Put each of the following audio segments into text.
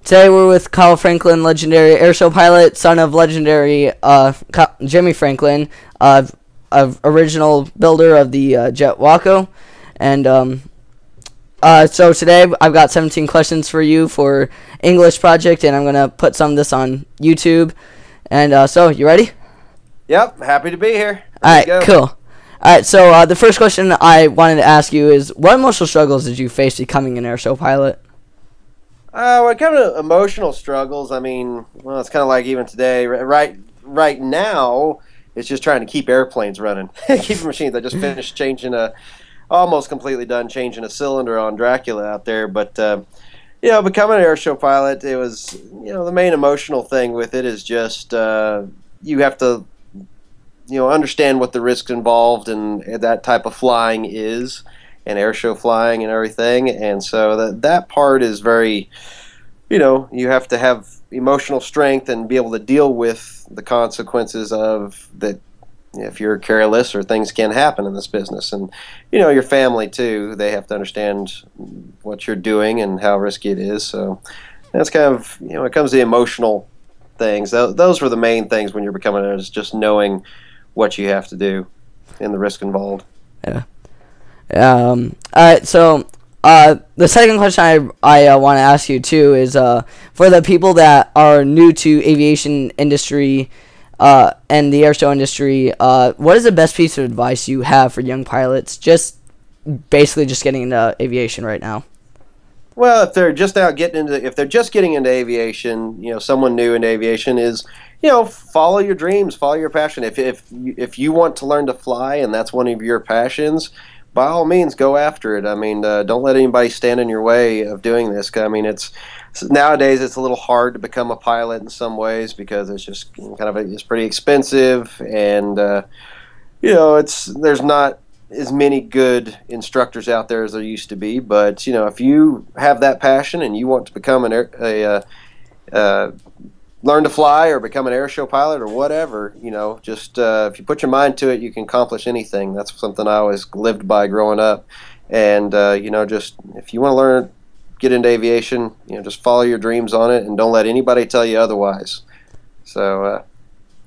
Today we're with Kyle Franklin, legendary airshow pilot, son of legendary Jimmy Franklin, original builder of the Jet Waco. And so today I've got 17 questions for you for English project, and I'm going to put some of this on YouTube. And so, you ready? Yep, happy to be here. Alright, cool. Alright, so the first question I wanted to ask you is, what emotional struggles did you face becoming an airshow pilot? When it comes to emotional struggles, I mean, well, it's kind of like even today. Right now, it's just trying to keep airplanes running, keep machines. I just finished changing almost completely done changing a cylinder on Dracula out there. But becoming an airshow pilot, it was, the main emotional thing with it is just you have to, understand what the risks involved and that type of flying is. And airshow flying and everything, and so that part is very, you have to have emotional strength and be able to deal with the consequences of that. If you're careless, or things can happen in this business, and your family too, they have to understand what you're doing and how risky it is. So that's kind of, when it comes to the emotional things, those were the main things when you're becoming it, is just knowing what you have to do and the risk involved. Yeah. Alright, so the second question I want to ask you too is for the people that are new to aviation industry and the airshow industry, what is the best piece of advice you have for young pilots, basically just getting into aviation right now? Well, if they're just getting into aviation, someone new into aviation is, follow your dreams, follow your passion. If you want to learn to fly and that's one of your passions, by all means, go after it. I mean, don't let anybody stand in your way of doing this. I mean, nowadays it's a little hard to become a pilot in some ways because it's just it's pretty expensive, and there's not as many good instructors out there as there used to be. But if you have that passion and you want to become learn to fly or become an airshow pilot or whatever, just if you put your mind to it, you can accomplish anything. That's something I always lived by growing up. And just if you want to get into aviation, just follow your dreams on it and don't let anybody tell you otherwise. So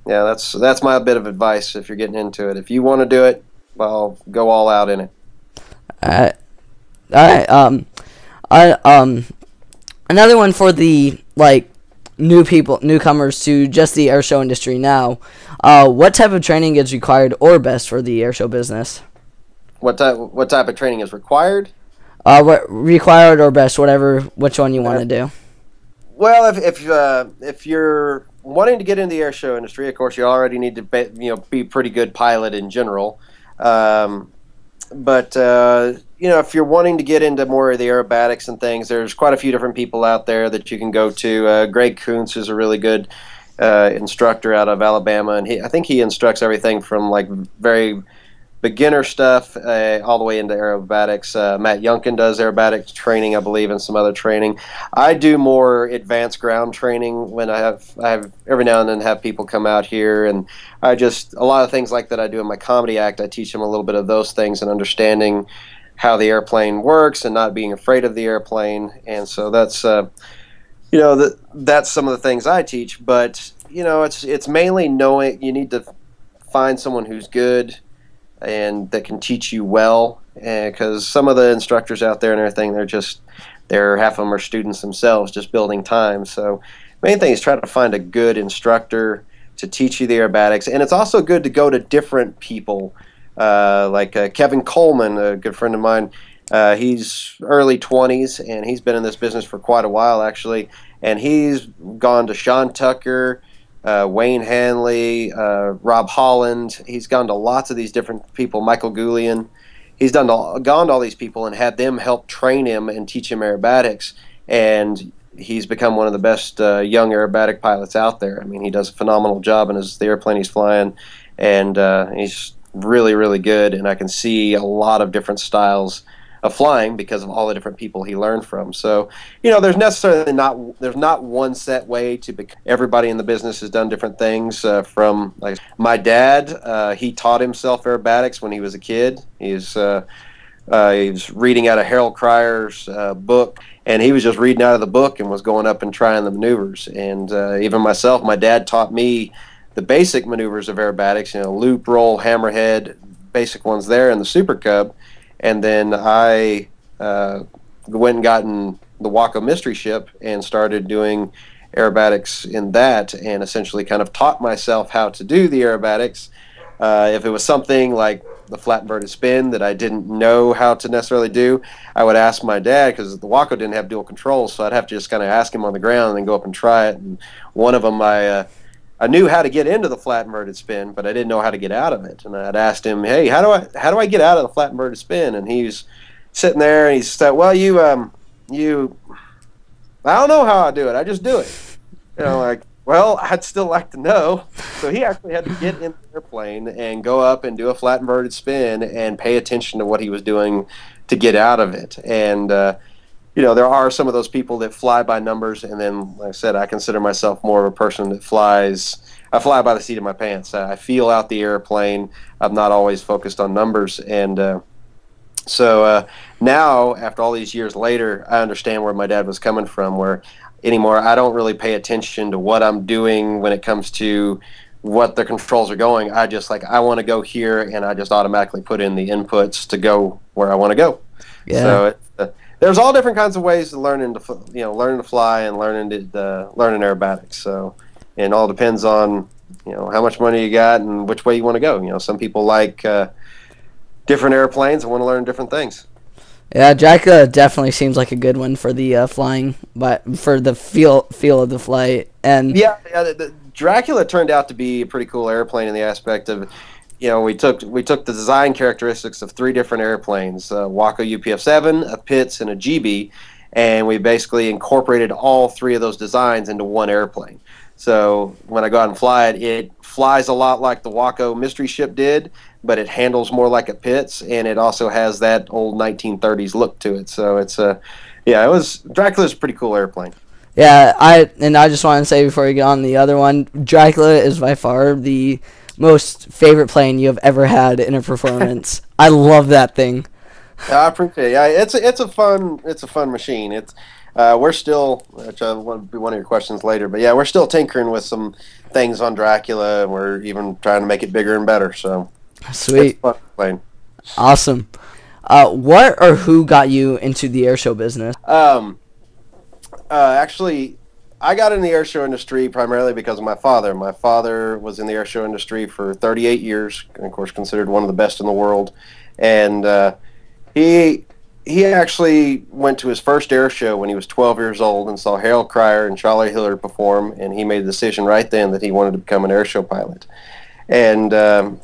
yeah, that's my bit of advice if you're getting into it. If you want to do it, well, go all out in it. All right. Another one for the newcomers to just the airshow industry now. What type of training is required or best for the airshow business? What type of training is required? What required or best, which one you want to do. Well, if you're wanting to get into the airshow industry, of course you already need to be a pretty good pilot in general. But if you're wanting to get into more of the aerobatics and things, there's quite a few different people out there that you can go to. Greg Kuntz is a really good instructor out of Alabama, and I think he instructs everything from very beginner stuff all the way into aerobatics. Matt Yunkin does aerobatics training, I believe, and some other training. I do more advanced ground training when I have every now and then have people come out here, and a lot of things like that I do in my comedy act. I teach them a little bit of those things and understanding how the airplane works and not being afraid of the airplane. And so that's that's some of the things I teach. But it's mainly knowing you need to find someone who's good and that can teach you well, because some of the instructors out there and everything, half of them are students themselves, just building time. So main thing is try to find a good instructor to teach you the aerobatics. And it's also good to go to different people, like Kevin Coleman, a good friend of mine. He's early 20s, and he's been in this business for quite a while, actually. And he's gone to Sean Tucker, Wayne Hanley, Rob Holland. He's gone to lots of these different people, Michael Goulian. He's gone to all these people and had them help train him and teach him aerobatics. And he's become one of the best young aerobatic pilots out there. I mean, he does a phenomenal job in the airplane he's flying, and he's really, really good. And I can see a lot of different styles of flying because of all the different people he learned from. So, there's not one set way to become. Everybody in the business has done different things. From like my dad, he taught himself aerobatics when he was a kid. He was reading out of Harold Cryer's book, and he was just reading out of the book and was going up and trying the maneuvers. And even myself, my dad taught me the basic maneuvers of aerobatics, loop, roll, hammerhead, basic ones there in the Super Cub. And then I went and gotten the Waco Mystery Ship and started doing aerobatics in that, and essentially kind of taught myself how to do the aerobatics. If it was something like the flat inverted spin that I didn't know how to necessarily do, I would ask my dad, because the Waco didn't have dual controls, so I'd have to just kind of ask him on the ground and then go up and try it. And one of them, I knew how to get into the flat inverted spin, but I didn't know how to get out of it. And I'd asked him, "Hey, how do I get out of the flat inverted spin?" And he's sitting there and he said, "Well, I don't know how I do it. I just do it." Like, well, I'd still like to know. So he actually had to get in the airplane and go up and do a flat inverted spin and pay attention to what he was doing to get out of it. And there are some of those people that fly by numbers, and then, like I said, I consider myself more of a person that flies. I fly by the seat of my pants. I feel out the airplane. I'm not always focused on numbers. And so now, after all these years later, I understand where my dad was coming from, where anymore I don't really pay attention to what I'm doing when it comes to what the controls are going. I want to go here, and I just automatically put in the inputs to go where I want to go. Yeah. So there's all different kinds of ways to learning to fly and learning aerobatics. So it all depends on how much money you got and which way you want to go. Some people like different airplanes and want to learn different things. Yeah, Dracula definitely seems like a good one for the flying, but for the feel of the flight. And the Dracula turned out to be a pretty cool airplane in the aspect of, we took the design characteristics of 3 different airplanes, Waco UPF-7, a Pitts, and a GB, and we basically incorporated all 3 of those designs into one airplane. So when I go out and fly it, it flies a lot like the Waco Mystery Ship did, but it handles more like a Pitts, and it also has that old 1930s look to it. So it's Dracula's a pretty cool airplane. Yeah, I just want to say before we get on the other one, Dracula is by far the most favorite plane you have ever had in a performance. I love that thing. I appreciate it. Yeah, it's a fun machine. It's we're still, which I want to be one of your questions later, but yeah, we're still tinkering with some things on Dracula, and we're even trying to make it bigger and better. So sweet. It's a fun plane. Awesome. What or who got you into the airshow business? Actually, I got in the airshow industry primarily because of my father. My father was in the airshow industry for 38 years, and of course considered one of the best in the world. And he actually went to his first airshow when he was 12 years old and saw Harold Cryer and Charlie Hiller perform, and he made the decision right then that he wanted to become an airshow pilot. And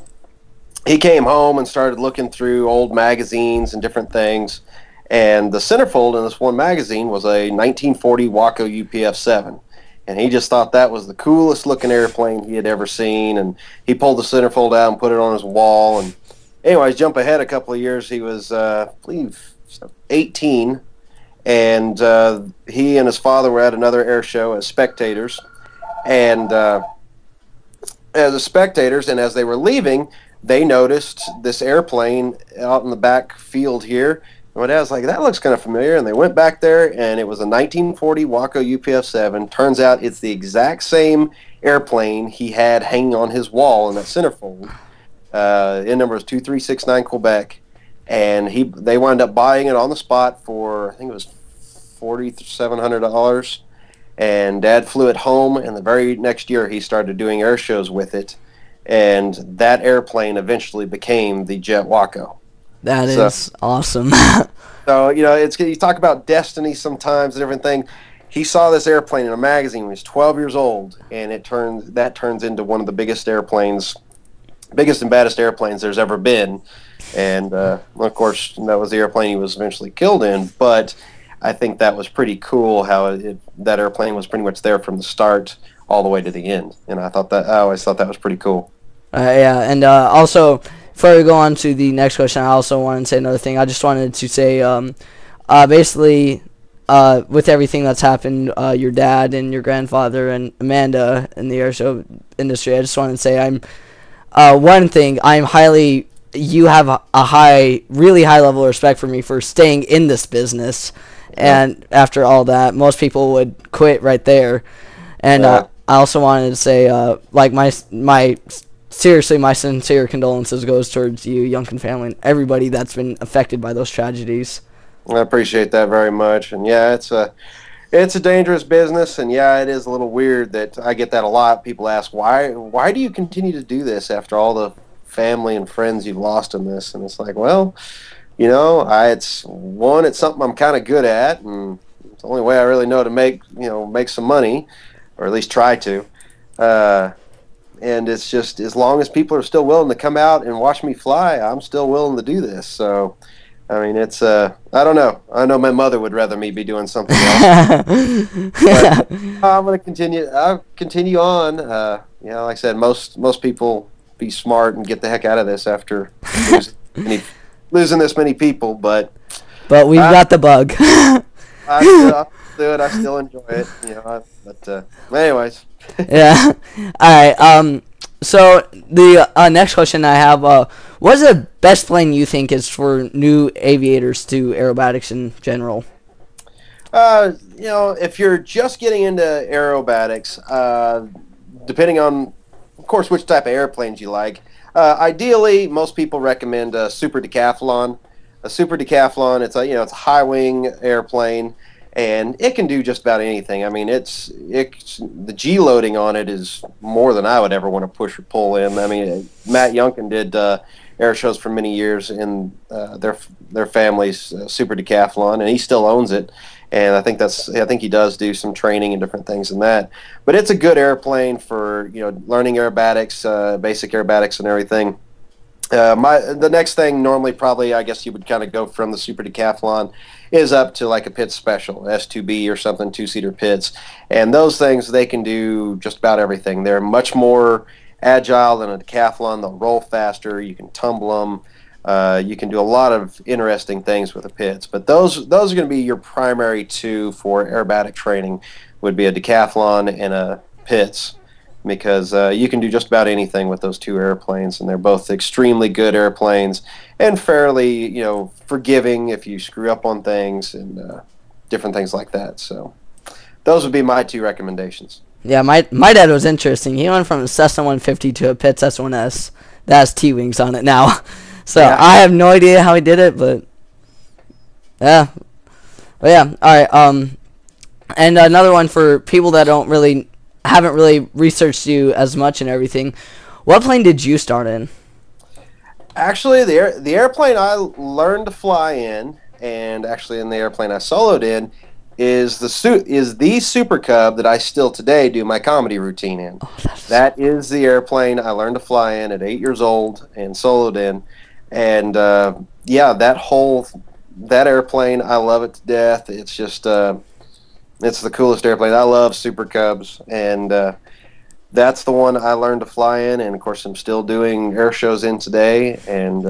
he came home and started looking through old magazines and different things. And the centerfold in this one magazine was a 1940 Waco UPF-7. And he just thought that was the coolest looking airplane he had ever seen. And he pulled the centerfold out and put it on his wall. And anyways, jump ahead a couple of years, he was, I believe, 18. And he and his father were at another air show as spectators. And as spectators, and as they were leaving, they noticed this airplane out in the back field here. And my dad was like, that looks kind of familiar. And they went back there, and it was a 1940 Waco UPF-7. Turns out it's the exact same airplane he had hanging on his wall in that centerfold. In number was 2369 Quebec. And they wound up buying it on the spot for, I think it was $4,700. And Dad flew it home, and the very next year he started doing air shows with it. And that airplane eventually became the Jet Waco. That is awesome. So, you talk about destiny sometimes and everything. He saw this airplane in a magazine when he was 12 years old, and that turns into one of the biggest and baddest airplanes there's ever been. And, of course, that was the airplane he was eventually killed in. But I think that was pretty cool how that airplane was pretty much there from the start all the way to the end. And I always thought that was pretty cool. Yeah, and also, before we go on to the next question, I also wanted to say another thing. I just wanted to say, basically, with everything that's happened, your dad and your grandfather and Amanda in the airshow industry, I just wanted to say one thing, you have a really high level of respect for me for staying in this business And after all that, most people would quit right there. And I also wanted to say, like my seriously, my sincere condolences goes towards you, Yunkin family, and everybody that's been affected by those tragedies. I appreciate that very much. And yeah, it's a dangerous business, and yeah, it is a little weird that I get that a lot. People ask, why do you continue to do this after all the family and friends you've lost in this? And it's like, well, you know, it's something I'm kind of good at, and it's the only way I really know to make some money, or at least try to. And it's just, as long as people are still willing to come out and watch me fly, I'm still willing to do this. So, I mean, it's I don't know. I know my mother would rather me be doing something else. But I'm gonna continue. I'll continue on. You know, like I said, most people be smart and get the heck out of this after losing this many people. But we've got the bug. I still do it. I still enjoy it. You know. But anyways. Yeah. All right. So the next question I have, what's the best plane you think is for new aviators to aerobatics in general? You know, if you're just getting into aerobatics, depending on, of course, which type of airplanes you like, ideally, most people recommend a Super Decathlon. A Super Decathlon, it's a high wing airplane, and it can do just about anything. I mean, the G loading on it is more than I would ever want to push or pull in. I mean, Matt Yunkin did air shows for many years in their family's Super Decathlon, and he still owns it. And I think he does do some training and different things in that. But it's a good airplane for learning aerobatics, basic aerobatics, and everything. The next thing, normally, probably, I guess you would kind of go from the Super Decathlon is up to like a Pitts Special, S2B or something, two-seater Pitts. And those things, they can do just about everything. They're much more agile than a Decathlon. They'll roll faster. You can tumble them. You can do a lot of interesting things with the Pitts. But those are going to be your primary two for aerobatic training, would be a Decathlon and a Pitts. Because you can do just about anything with those two airplanes, and they're both extremely good airplanes and fairly, forgiving if you screw up on things and different things like that. So those would be my two recommendations. Yeah, my dad was interesting. He went from a Cessna 150 to a Pitts S1S that has T-wings on it now. So yeah. I have no idea how he did it, but yeah. But yeah, all right. And another one for people that haven't really researched you as much and everything. What plane did you start in? Actually, the airplane I learned to fly in, and actually in the airplane I soloed in, is the Super Cub that I still today do my comedy routine in. Oh, that is the airplane I learned to fly in at 8 years old and soloed in. And yeah, that airplane, I love it to death. It's just it's the coolest airplane. I love Super Cubs, and that's the one I learned to fly in, and of course I'm still doing air shows in today. And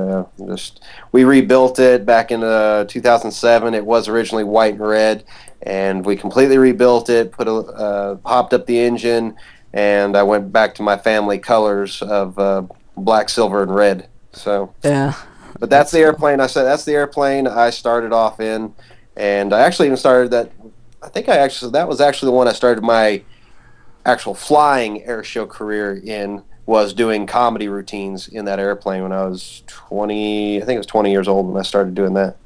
we rebuilt it back in 2007. It was originally white and red, and we completely rebuilt it, hopped up the engine, and I went back to my family colors of black, silver, and red. So yeah, but that's the airplane. That's the airplane I started off in, and I actually even started that. That was actually the one I started my actual flying air show career in, was doing comedy routines in that airplane when I was 20. I think it was 20 years old when I started doing that.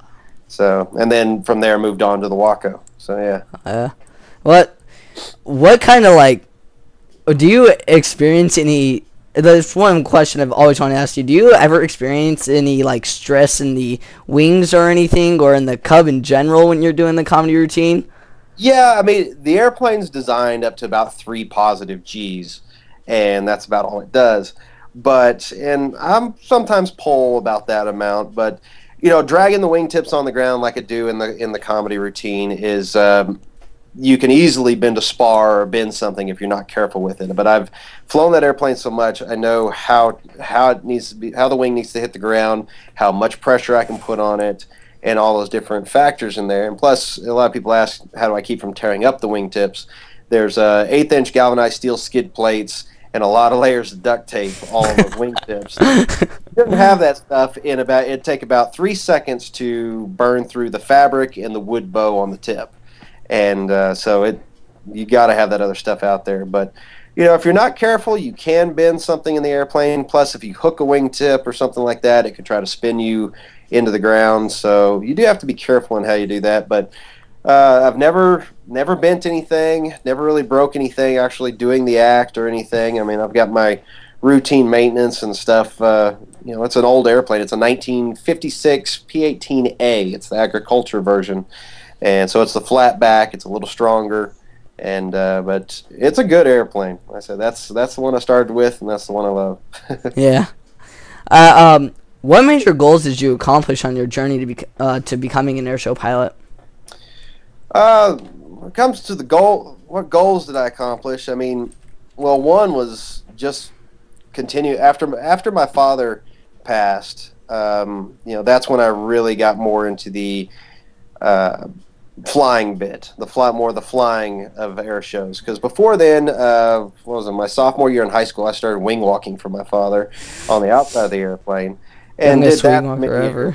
So, and then from there moved on to the Waco. So yeah. What kind of do you experience any? That's one question I've always wanted to ask you. Do you ever experience any stress in the wings or anything, or in the Cub in general when you're doing the comedy routine? Yeah, I mean, the airplane's designed up to about 3 positive Gs, and that's about all it does. And I'm sometimes pull about that amount, but dragging the wingtips on the ground like I do in the comedy routine is you can easily bend a spar or bend something if you're not careful with it. But I've flown that airplane so much, I know how it needs to be, how the wing needs to hit the ground, how much pressure I can put on it, and all those different factors in there. And plus, a lot of people ask, how do I keep from tearing up the wingtips? There's 1/8 inch galvanized steel skid plates, and a lot of layers of duct tape all on those wingtips. Didn't have that stuff in about, it'd take about 3 seconds to burn through the fabric and the wood bow on the tip. And so you got to have that other stuff out there. But, you know, if you're not careful, you can bend something in the airplane. Plus, if you hook a wingtip or something like that, it could try to spin you into the ground. So you do have to be careful in how you do that. But I've never bent anything, never really broke anything actually doing the act or anything. I mean, I've got my routine maintenance and stuff. You know, it's an old airplane. It's a 1956 P-18A. It's the agriculture version. And so it's the flat back. It's a little stronger. And but it's a good airplane. Like I said, that's the one I started with, and that's the one I love. Yeah. What major goals did you accomplish on your journey to becoming an airshow pilot? When it comes to the goal, what goals did I accomplish? I mean, well, one was just continue after my father passed. You know, that's when I really got more into the flying bit, the flying of air shows. Because before then, what was it, my sophomore year in high school, I started wing walking for my father on the outside of the airplane, and did that ever.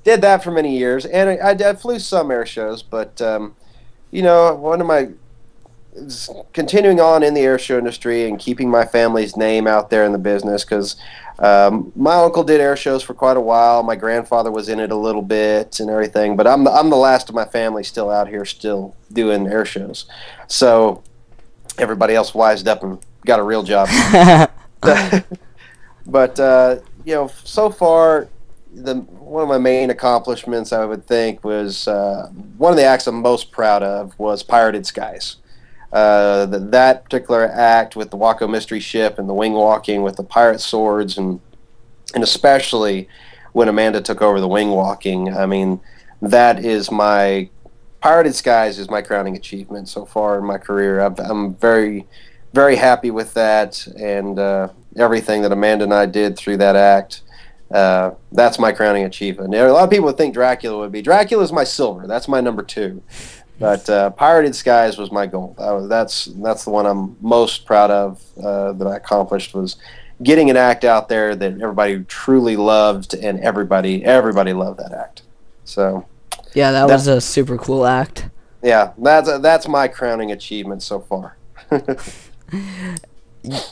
Did that for many years, and I flew some air shows, but you know, continuing on in the air show industry and keeping my family's name out there in the business, because my uncle did air shows for quite a while. My grandfather was in it a little bit and everything, but I'm the last of my family still out here, still doing air shows. So everybody else wised up and got a real job. But you know, so far, one of my main accomplishments, I would think, was one of the acts I'm most proud of was Pirated Skies. That particular act with the Waco Mystery Ship and the wing walking with the pirate swords, and especially when Amanda took over the wing walking. I mean, that is my Pirated Skies is my crowning achievement so far in my career. I'm very, very happy with that, and everything that Amanda and I did through that act. That's my crowning achievement. A lot of people would think Dracula would be. Dracula's my silver. That's my number 2. But Pirated Skies was my gold. That's the one I'm most proud of that I accomplished, was getting an act out there that everybody truly loved, and everybody loved that act. So yeah, that was a super cool act. Yeah, that's my crowning achievement so far.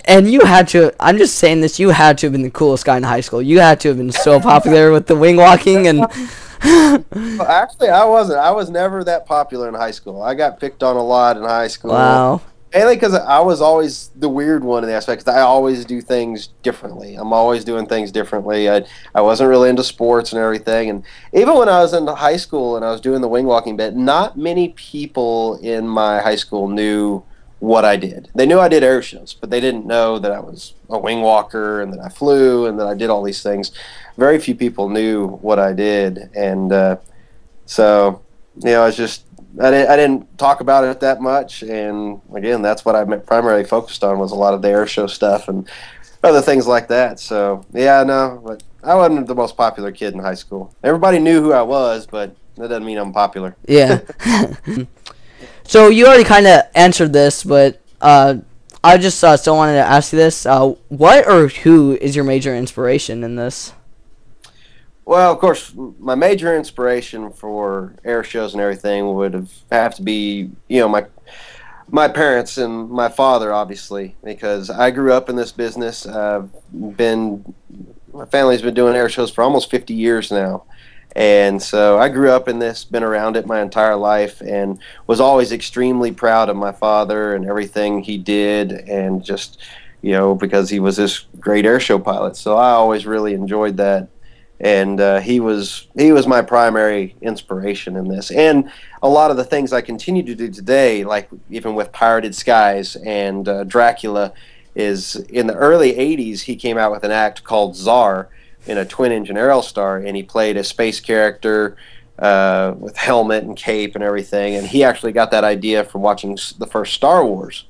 And you had to, I'm just saying this, you had to have been the coolest guy in high school. You had to have been so popular with the wing walking. And well, actually, I wasn't. I was never that popular in high school. I got picked on a lot in high school. Wow. Mainly because I was always the weird one in the aspect, because I always do things differently. I'm always doing things differently. I wasn't really into sports and everything. And even when I was in high school and I was doing the wing walking bit, not many people in my high school knew what I did. They knew I did air shows, but they didn't know that I was a wing walker and that I flew and that I did all these things. Very few people knew what I did, and so, you know, it's just I didn't talk about it that much. And again, that's what I primarily focused on, was a lot of the air show stuff and other things like that. So yeah, no, but I wasn't the most popular kid in high school. Everybody knew who I was, but that doesn't mean I'm popular. Yeah. So you already kind of answered this, but I just still wanted to ask you this. What or who is your major inspiration in this? Well, of course, my major inspiration for air shows and everything would have to be, you know, my parents and my father, obviously, because I grew up in this business. My family's been doing air shows for almost 50 years now. And so I grew up in this, been around it my entire life, and was always extremely proud of my father and everything he did, and just, you know, because he was this great airshow pilot. So I always really enjoyed that. And he was my primary inspiration in this. And a lot of the things I continue to do today, like even with Pirated Skies and Dracula, is in the early 80s he came out with an act called Tsar in a twin-engine Aerostar, and he played a space character with helmet and cape and everything. And he actually got that idea from watching the first Star Wars.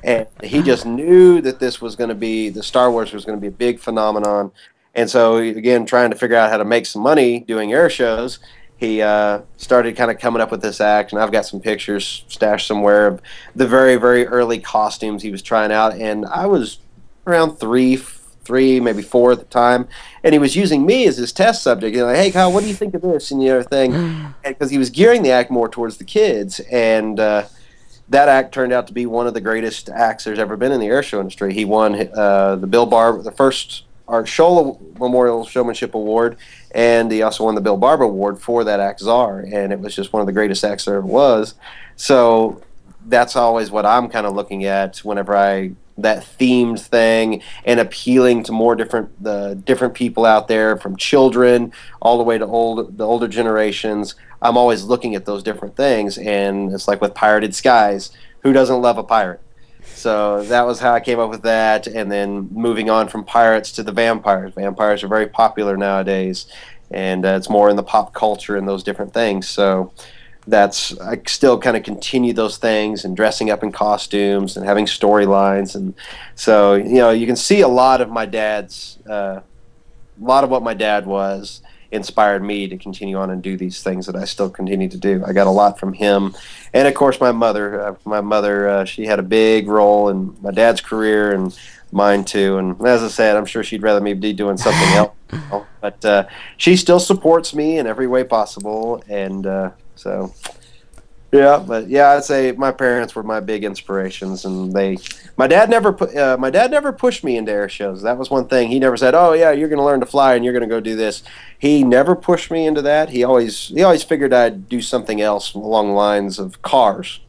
And he just knew that this was going to be, the Star Wars was going to be a big phenomenon. And so, again, trying to figure out how to make some money doing air shows, he started kind of coming up with this act, and I've got some pictures stashed somewhere of the very, very early costumes he was trying out, and I was around three, maybe 4 at the time, and he was using me as his test subject. You know, like, hey Kyle, what do you think of this and the other thing? Because he was gearing the act more towards the kids, and that act turned out to be one of the greatest acts there's ever been in the airshow industry. He won the first Art Scholl Memorial Showmanship Award, and he also won the Bill Barber Award for that act Czar, and it was just one of the greatest acts there ever was. So that's always what I'm kind of looking at whenever that themed thing, and appealing to more different people out there, from children all the way to the older generations. I'm always looking at those different things, and it's like with Pirated Skies, who doesn't love a pirate? So that was how I came up with that, and then moving on from pirates to the vampires. Vampires are very popular nowadays, and it's more in the pop culture and those different things. So I still kind of continue those things, and dressing up in costumes and having storylines. And so, you can see a lot of what my dad was inspired me to continue on and do these things that I still continue to do. I got a lot from him, and of course my mother. She had a big role in my dad's career and mine too. And as I said, I'm sure she'd rather me be doing something else. But she still supports me in every way possible, and so. Yeah, but yeah, I'd say my parents were my big inspirations, and my dad never pushed me into air shows. That was one thing. He never said, "Oh yeah, you're going to learn to fly and you're going to go do this." He never pushed me into that. He always figured I'd do something else along the lines of cars.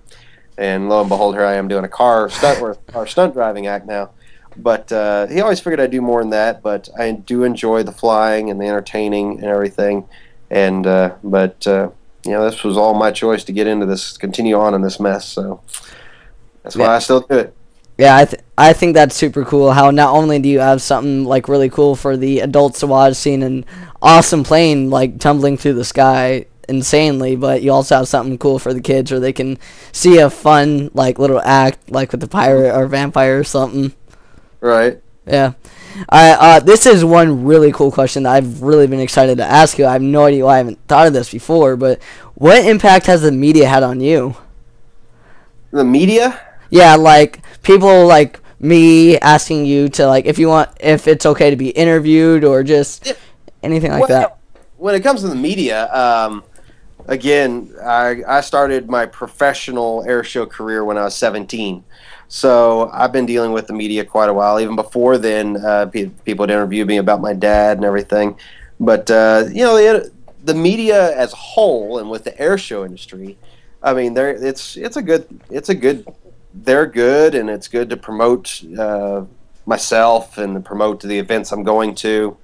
And lo and behold, here I am doing a car stunt driving act now. But he always figured I'd do more than that. But I do enjoy the flying and the entertaining and everything. And this was all my choice to get into this, continue on in this mess. So that's why I still do it. Yeah, I think that's super cool. How not only do you have something like really cool for the adults to watch, seeing an awesome plane like tumbling through the sky insanely, but you also have something cool for the kids, where they can see a fun like little act like with the pirate or vampire or something. Right. Yeah. This is one really cool question that I've really been excited to ask you. I have no idea why I haven't thought of this before, but what impact has the media had on you? The media? Yeah, like people like me asking you to, like, if it's okay to be interviewed, or just anything like that. When it comes to the media, again, I started my professional airshow career when I was 17. So I've been dealing with the media quite a while. Even before then, people would interview me about my dad and everything. But the media as a whole, and with the airshow industry, I mean, they're good, and it's good to promote myself and to promote the events I'm going to.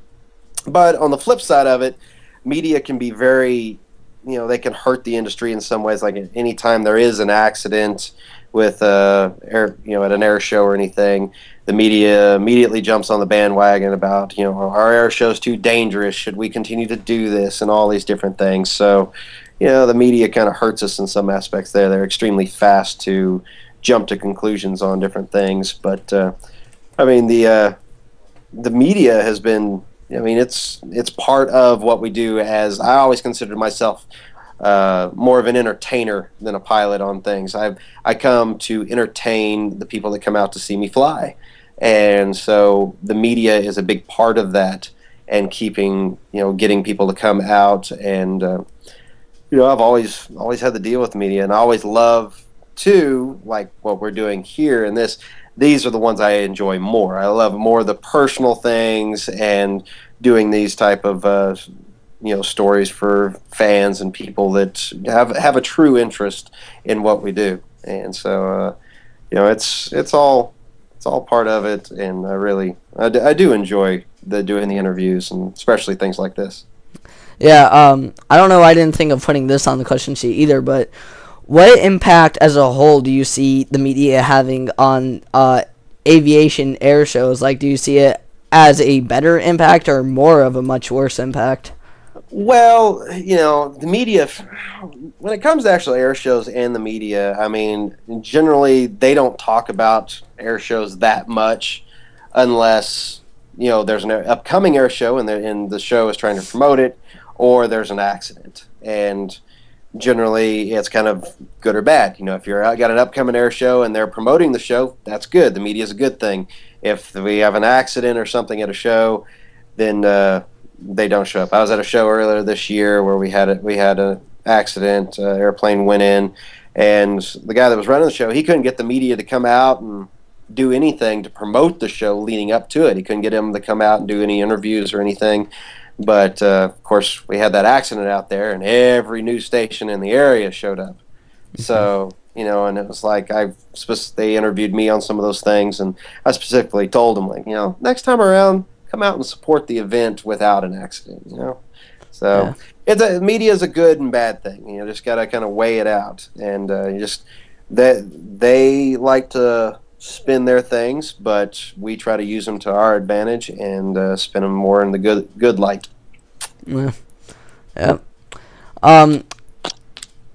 But on the flip side of it, media can be very, they can hurt the industry in some ways. Like anytime there is an accident with at an air show or anything, the media immediately jumps on the bandwagon about, our air show's too dangerous, should we continue to do this, and all these different things. So, the media kind of hurts us in some aspects there. They're extremely fast to jump to conclusions on different things. But I mean, the media has been, it's part of what we do. As I always considered myself more of an entertainer than a pilot on things. I come to entertain the people that come out to see me fly, and so the media is a big part of that, and getting people to come out. And I've always had to deal with the media, and I always love to, like what we're doing here. And these are the ones I enjoy more. I love more of the personal things, and doing these type of stories for fans and people that have a true interest in what we do. And so it's all part of it, and I do enjoy doing the interviews, and especially things like this. Yeah, I don't know, I didn't think of putting this on the question sheet either, but what impact as a whole do you see the media having on aviation air shows? Like, do you see it as a better impact or more of a much worse impact? Well, the media, when it comes to actual air shows and the media, I mean, generally they don't talk about air shows that much unless, there's an upcoming air show and the show is trying to promote it, or there's an accident. and generally it's kind of good or bad. You know, if you're got an upcoming air show and they're promoting the show, that's good. The media is a good thing. If we have an accident or something at a show, then they don't show up. I was at a show earlier this year where we had an accident. Airplane went in, and the guy that was running the show, he couldn't get the media to come out and do anything to promote the show leading up to it. He couldn't get him to come out and do any interviews or anything. But of course, we had that accident out there, and every news station in the area showed up. So, you know, and it was like they interviewed me on some of those things, and I specifically told them, like, you know, next time around, come out and support the event without an accident. You know, so media is a good and bad thing. You know, just gotta kind of weigh it out, and they like to spin their things, but we try to use them to our advantage and spin them more in the good light. Yeah. Yep.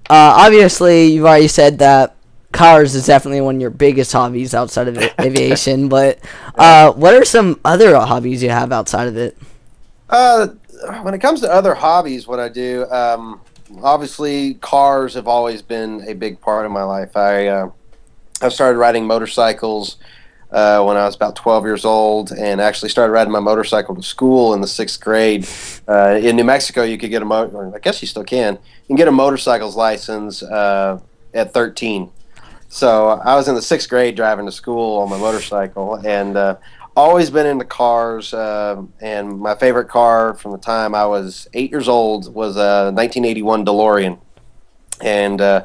Obviously, you've already said that cars is definitely one of your biggest hobbies outside of aviation, but what are some other hobbies you have outside of it? When it comes to other hobbies, what I do, obviously cars have always been a big part of my life. I started riding motorcycles when I was about 12 years old, and actually started riding my motorcycle to school in the 6th grade. In New Mexico, you could get I guess you still can. You can get a motorcycle's license at 13. So I was in the 6th grade driving to school on my motorcycle, and always been into cars. And my favorite car from the time I was 8 years old was a 1981 DeLorean. And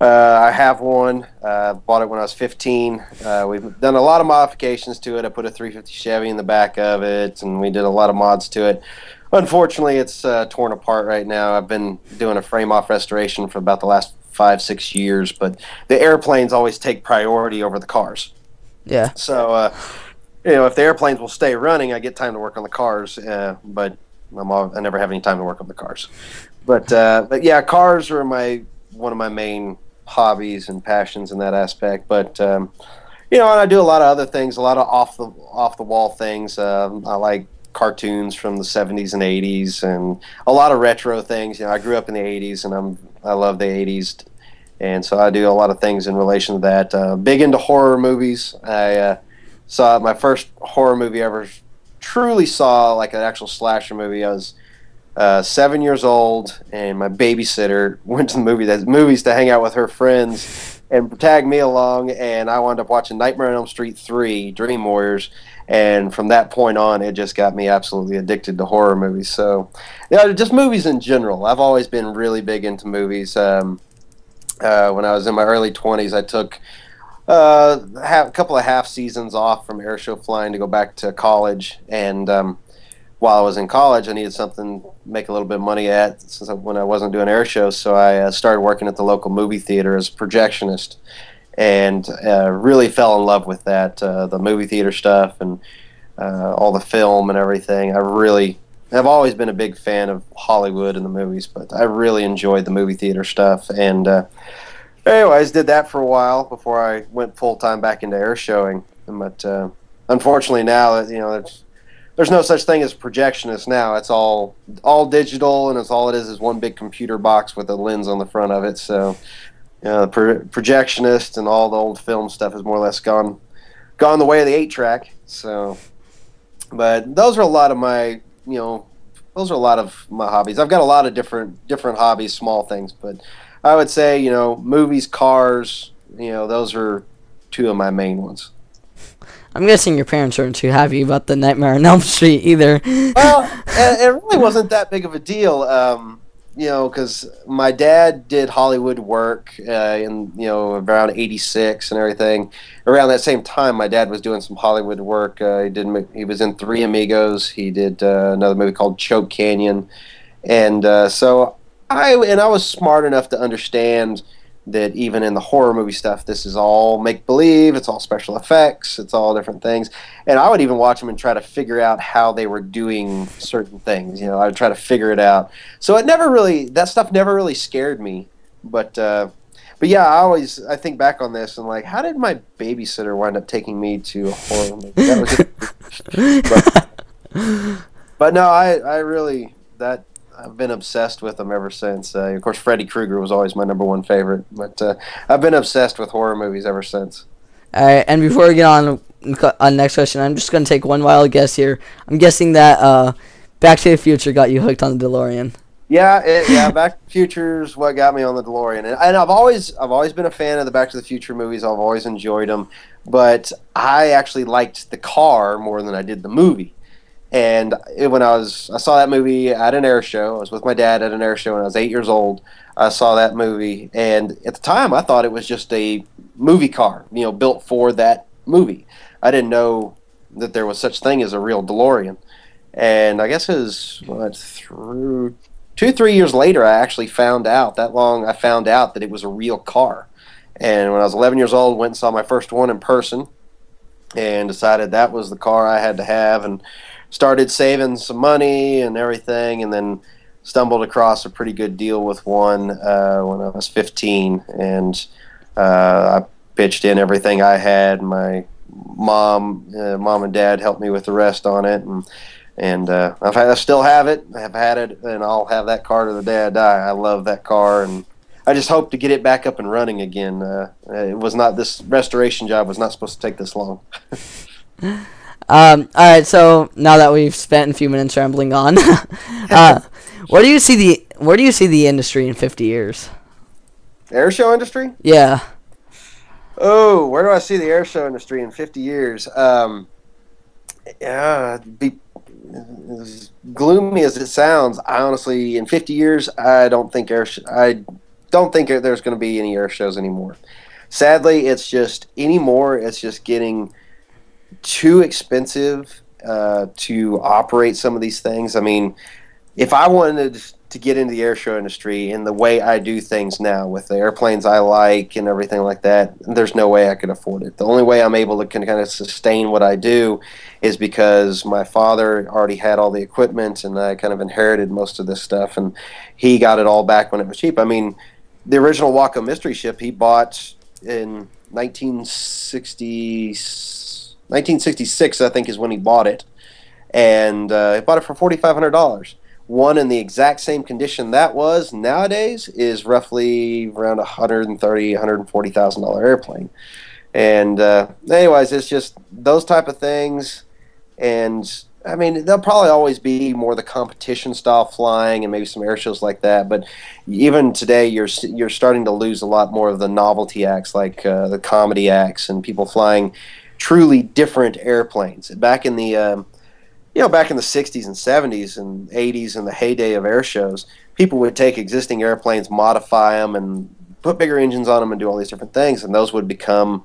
I have one. Bought it when I was 15. We've done a lot of modifications to it. I put a 350 Chevy in the back of it, and we did a lot of mods to it. Unfortunately, it's torn apart right now. I've been doing a frame-off restoration for about the last 5-6 years, but the airplanes always take priority over the cars. Yeah. So, you know, if the airplanes will stay running, I get time to work on the cars, but I never have any time to work on the cars. But yeah, cars are one of my main hobbies and passions in that aspect. But you know, and I do a lot of other things, a lot of off the wall things. I like cartoons from the 70s and 80s, and a lot of retro things. You know, I grew up in the 80s, and I love the 80s, and so I do a lot of things in relation to that. Big into horror movies. I saw my first horror movie I ever truly saw, like an actual slasher movie. I was 7 years old, and my babysitter went to the movies to hang out with her friends and tag me along, and I wound up watching Nightmare on Elm Street 3, Dream Warriors, and from that point on, it just got me absolutely addicted to horror movies. So, yeah, just movies in general. I've always been really big into movies. When I was in my early 20s, I took a couple of half seasons off from airshow flying to go back to college, and while I was in college, I needed something to make a little bit of money when I wasn't doing air shows, so I started working at the local movie theater as a projectionist, and really fell in love with that, the movie theater stuff and all the film and everything. I've always been a big fan of Hollywood and the movies, but I really enjoyed the movie theater stuff, and anyways, did that for a while before I went full-time back into air showing. But unfortunately now, you know, there's no such thing as projectionist now. It's all digital, and all it is one big computer box with a lens on the front of it. So, you know, the projectionist and all the old film stuff has more or less gone the way of the 8-track. So, but those are a lot of my hobbies. I've got a lot of different hobbies, small things, but I would say, you know, movies, cars, you know, those are two of my main ones. I'm guessing your parents weren't too happy about the Nightmare on Elm Street either. Well, it really wasn't that big of a deal, you know, because my dad did Hollywood work in, you know, around '86 and everything. Around that same time, my dad was doing some Hollywood work. He was in Three Amigos. He did another movie called Choke Canyon, and so I was smart enough to understand that even in the horror movie stuff, this is all make-believe, it's all special effects, it's all different things. And I would even watch them and try to figure out how they were doing certain things. You know, I would try to figure it out. So that stuff never really scared me. But yeah, I think back on this and like, how did my babysitter wind up taking me to a horror movie? That was but no, I've been obsessed with them ever since. Of course, Freddy Krueger was always my #1 favorite, but I've been obsessed with horror movies ever since. All right, and before we get on next question, I'm just gonna take one wild guess here. I'm guessing that Back to the Future got you hooked on the DeLorean. Yeah, Back to the Future is what got me on the DeLorean, and I've always been a fan of the Back to the Future movies. I've always enjoyed them, but I actually liked the car more than I did the movie. And when I saw that movie at an air show. I was with my dad at an air show when I was 8 years old. I saw that movie, and at the time, I thought it was just a movie car, built for that movie. I didn't know that there was such thing as a real DeLorean. And I guess it was through 2-3 years later, I actually found out that it was a real car. And when I was 11 years old, went and saw my first one in person, and decided that was the car I had to have, and started saving some money and everything, and then stumbled across a pretty good deal with one when I was 15, and I pitched in everything I had. My mom and dad helped me with the rest on it, and I still have it. I've had it, and I'll have that car to the day I die. I love that car, and I just hope to get it back up and running again. This restoration job was not supposed to take this long. All right, so now that we've spent a few minutes rambling on, where do you see the industry in 50 years? The air show industry? Yeah. Oh, where do I see the air show industry in 50 years? As gloomy as it sounds, I honestly, in 50 years, I don't think there's going to be any air shows anymore. Sadly, it's just getting too expensive to operate some of these things. I mean, if I wanted to get into the air show industry in the way I do things now with the airplanes I like and everything like that, there's no way I could afford it. The only way I'm able to kind of sustain what I do is because my father already had all the equipment, and I kind of inherited most of this stuff, and he got it all back when it was cheap. I mean, the original Waco Mystery Ship he bought in 1966, I think, is when he bought it, and he bought it for $4,500. One in the exact same condition that was nowadays is roughly around $130,000-$140,000 airplane. And anyways, it's just those type of things. And I mean, there'll probably always be more the competition style flying and maybe some air shows like that. But even today, you're starting to lose a lot more of the novelty acts, like the comedy acts and people flying truly different airplanes. Back in the back in the 60s and 70s and 80s, in the heyday of air shows, people would take existing airplanes, modify them, and put bigger engines on them and do all these different things, and those would become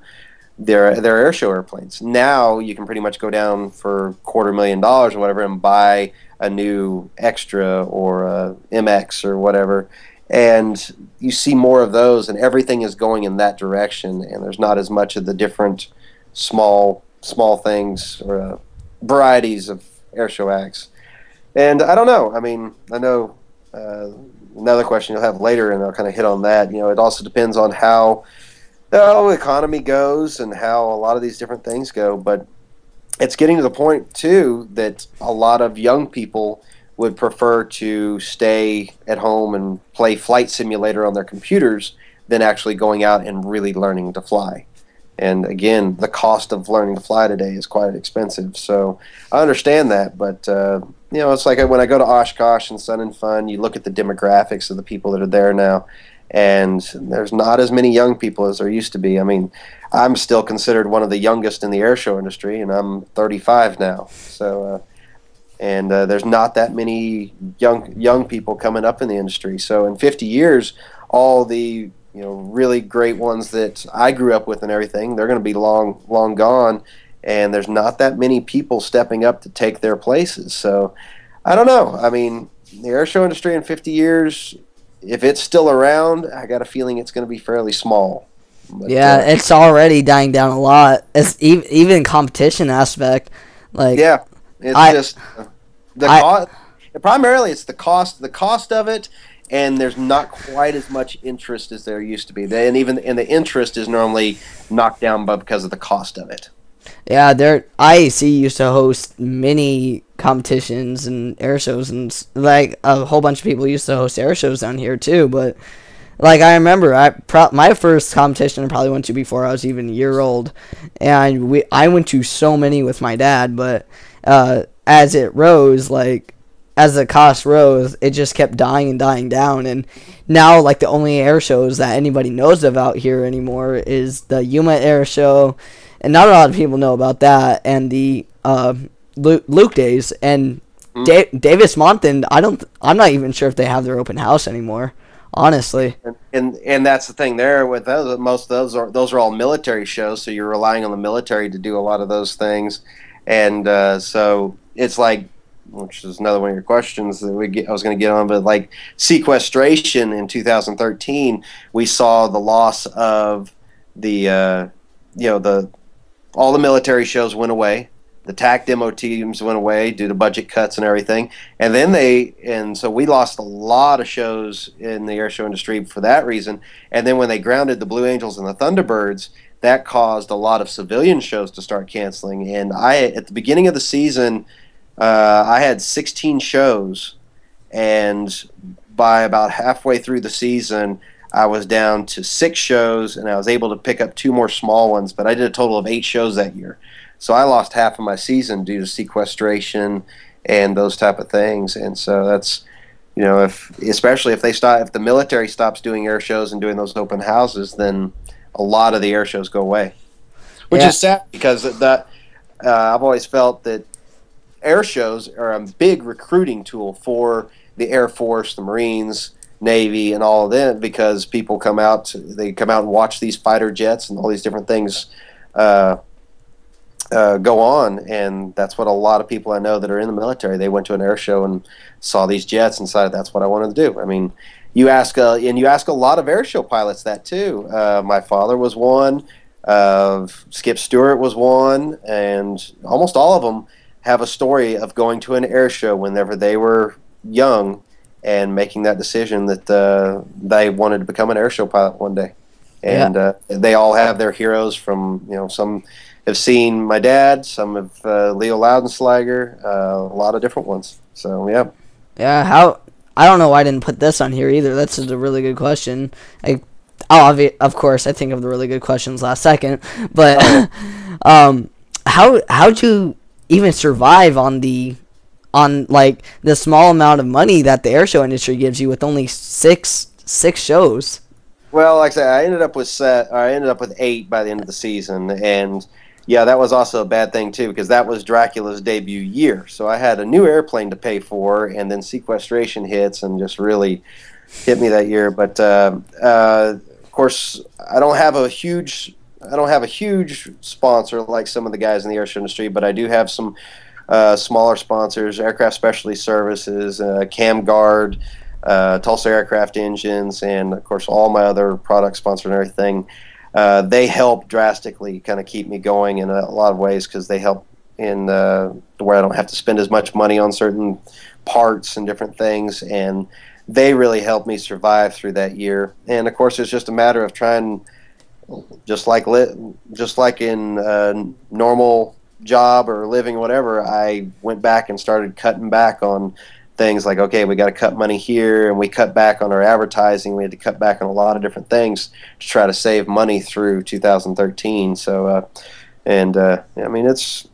their air show airplanes. Now you can pretty much go down for $250,000 or whatever and buy a new Extra or a MX or whatever, and you see more of those, and everything is going in that direction, and there's not as much of the different small things or varieties of air show acts. And I don't know. I mean, I know another question you'll have later, and I'll kind of hit on that. It also depends on how the economy goes and how a lot of these different things go. But it's getting to the point, too, that a lot of young people would prefer to stay at home and play Flight Simulator on their computers than actually going out and really learning to fly. And again, the cost of learning to fly today is quite expensive. So I understand that, but it's like when I go to Oshkosh and Sun and Fun, you look at the demographics of the people that are there now, and there's not as many young people as there used to be. I mean, I'm still considered one of the youngest in the air show industry, and I'm 35 now. So, there's not that many young people coming up in the industry. So in 50 years, all the really great ones that I grew up with and everything, they're going to be long gone, and there's not that many people stepping up to take their places. So I don't know. I mean, the air show industry in 50 years, if it's still around, I got a feeling it's going to be fairly small. But, it's already dying down a lot. It's even competition aspect. Like, yeah, it's primarily it's the cost of it. And there's not quite as much interest as there used to be. And the interest is normally knocked down because of the cost of it. Yeah, IAC used to host mini competitions and air shows, and like a whole bunch of people used to host air shows down here too. But like I remember, my first competition I probably went to before I was even a year old, and I went to so many with my dad. But as it rose, like as the cost rose, it just kept dying and dying down. And now, like the only air shows that anybody knows about here anymore is the Yuma Air Show, and not a lot of people know about that. And the Luke Days and Davis Monthan. I'm not even sure if they have their open house anymore. Honestly, and that's the thing there with those. Most of those are all military shows, so you're relying on the military to do a lot of those things, and so it's like, which is another one of your questions that I was going to get on, but like sequestration in 2013, we saw the loss of the all the military shows went away. The TAC demo teams went away due to budget cuts and everything. And then so we lost a lot of shows in the air show industry for that reason. And then when they grounded the Blue Angels and the Thunderbirds, that caused a lot of civilian shows to start canceling. And at the beginning of the season, I had 16 shows. And by about halfway through the season, I was down to 6 shows, and I was able to pick up 2 more small ones. But I did a total of 8 shows that year. So I lost half of my season due to sequestration and those type of things. And so that's, especially if the military stops doing air shows and doing those open houses, then a lot of the air shows go away, which is sad because I've always felt that air shows are a big recruiting tool for the Air Force, the Marines, Navy, and all of them, because people come out and watch these fighter jets and all these different things go on, and that's what a lot of people I know that are in the military, they went to an air show and saw these jets and decided that's what I wanted to do. I mean, you ask a lot of air show pilots that too. My father was one, Skip Stewart was one, and almost all of them have a story of going to an air show whenever they were young and making that decision that they wanted to become an air show pilot one day. And they all have their heroes from, some have seen my dad, some have Leo Loudenslager, a lot of different ones. So, yeah. Yeah, I don't know why I didn't put this on here either. That's a really good question. Of course, I think of the really good questions last second. But how'd you even survive on the small amount of money that the airshow industry gives you with only six shows? Well, like I said, I ended up with 8 by the end of the season, and yeah, that was also a bad thing too, because that was Dracula's debut year. So I had a new airplane to pay for, and then sequestration hits and just really hit me that year. But of course, I don't have a huge sponsor like some of the guys in the airshow industry, but I do have some smaller sponsors: Aircraft Specialty Services, CamGuard, Tulsa Aircraft Engines, and of course all my other product sponsors and everything. They help drastically kind of keep me going in a lot of ways, because they help in where I don't have to spend as much money on certain parts and different things, and they really helped me survive through that year. And of course, it's just a matter of trying, just like in a normal job or living, whatever. I went back and started cutting back on things like, okay, we got to cut money here, and we cut back on our advertising. We had to cut back on a lot of different things to try to save money through 2013. So, I mean, it's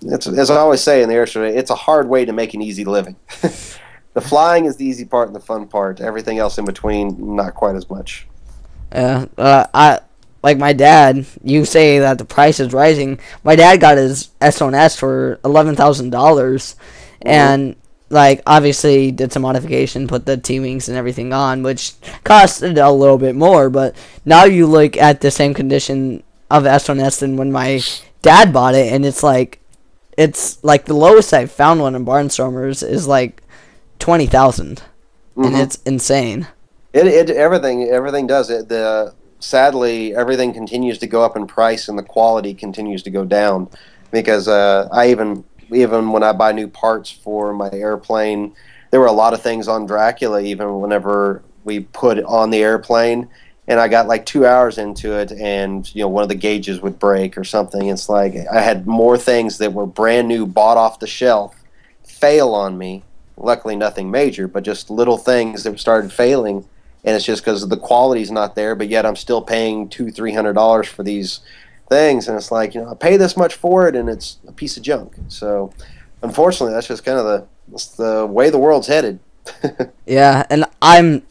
as I always say in the air show, it's a hard way to make an easy living. The flying is the easy part and the fun part. Everything else in between, not quite as much. I like my dad. You say that the price is rising. My dad got his S1S for $11,000, and like obviously did some modification, put the T-wings and everything on, which costed a little bit more. But now you look at the same condition of S1S than when my dad bought it, and it's like the lowest I found one in Barnstormers is like 20,000, and it's insane. Everything does it. Sadly, everything continues to go up in price, and the quality continues to go down, because even when I buy new parts for my airplane, there were a lot of things on Dracula, even whenever we put it on the airplane, and I got like 2 hours into it, and one of the gauges would break or something. It's like I had more things that were brand new, bought off the shelf, fail on me. Luckily, nothing major, but just little things that started failing, and it's just because the quality's not there. But yet, I'm still paying $200-300 for these things, and it's like I pay this much for it, and it's a piece of junk. So, unfortunately, that's just kind of the way the world's headed. Yeah, and I'm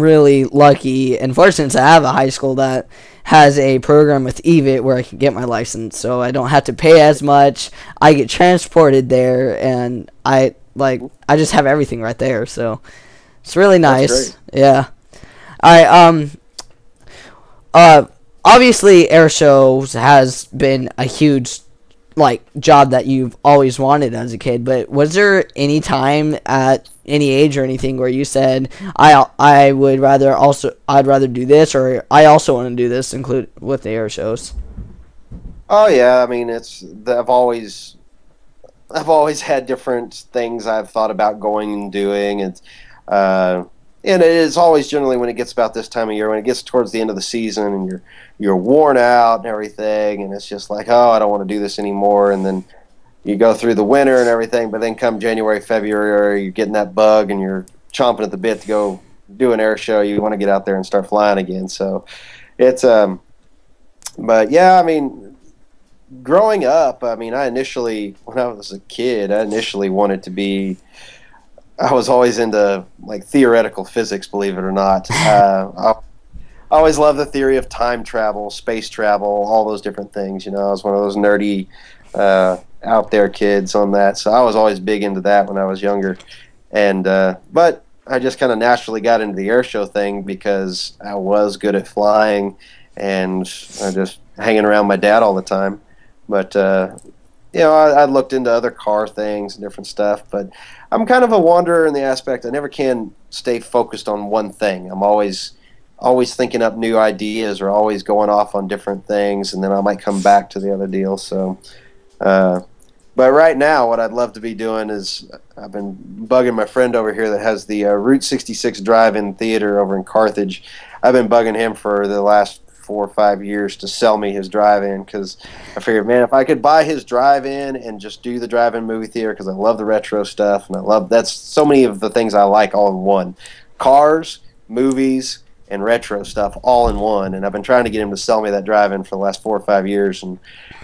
really lucky and fortunate to have a high school that has a program with EVIT where I can get my license, so I don't have to pay as much. I get transported there, and I just have everything right there, so it's really nice. Yeah. All right. Obviously, Airshow has been a huge job that you've always wanted as a kid, but was there any time at any age or anything where you said I'd rather do this, or I also want to do this, include with the air shows? Oh yeah, I mean I've always had different things I've thought about going and doing, and it is always generally when it gets about this time of year, when it gets towards the end of the season and you're worn out and everything, and it's just like, oh, I don't want to do this anymore. And then you go through the winter and everything, but then come January, February, you're getting that bug and you're chomping at the bit to go do an air show. You want to get out there and start flying again. So it's but yeah, I mean, growing up, I mean, when I was a kid, I initially wanted to be. I was always into theoretical physics, believe it or not. I always loved the theory of time travel, space travel, all those different things. I was one of those nerdy, out there kids on that. So I was always big into that when I was younger. And but I just kind of naturally got into the airshow thing because I was good at flying, and I just hanging around my dad all the time. But I looked into other car things and different stuff, but I'm kind of a wanderer in the aspect I never can stay focused on one thing. I'm always thinking up new ideas, or always going off on different things, and then I might come back to the other deal. So, but right now, what I'd love to be doing is I've been bugging my friend over here that has the Route 66 Drive-In Theater over in Carthage. I've been bugging him for the last 4 or 5 years to sell me his drive-in, because I figured, man, if I could buy his drive-in and just do the drive-in movie theater, because I love the retro stuff, and that's so many of the things I like all in one. Cars, movies, and retro stuff all in one, and I've been trying to get him to sell me that drive-in for the last 4 or 5 years, and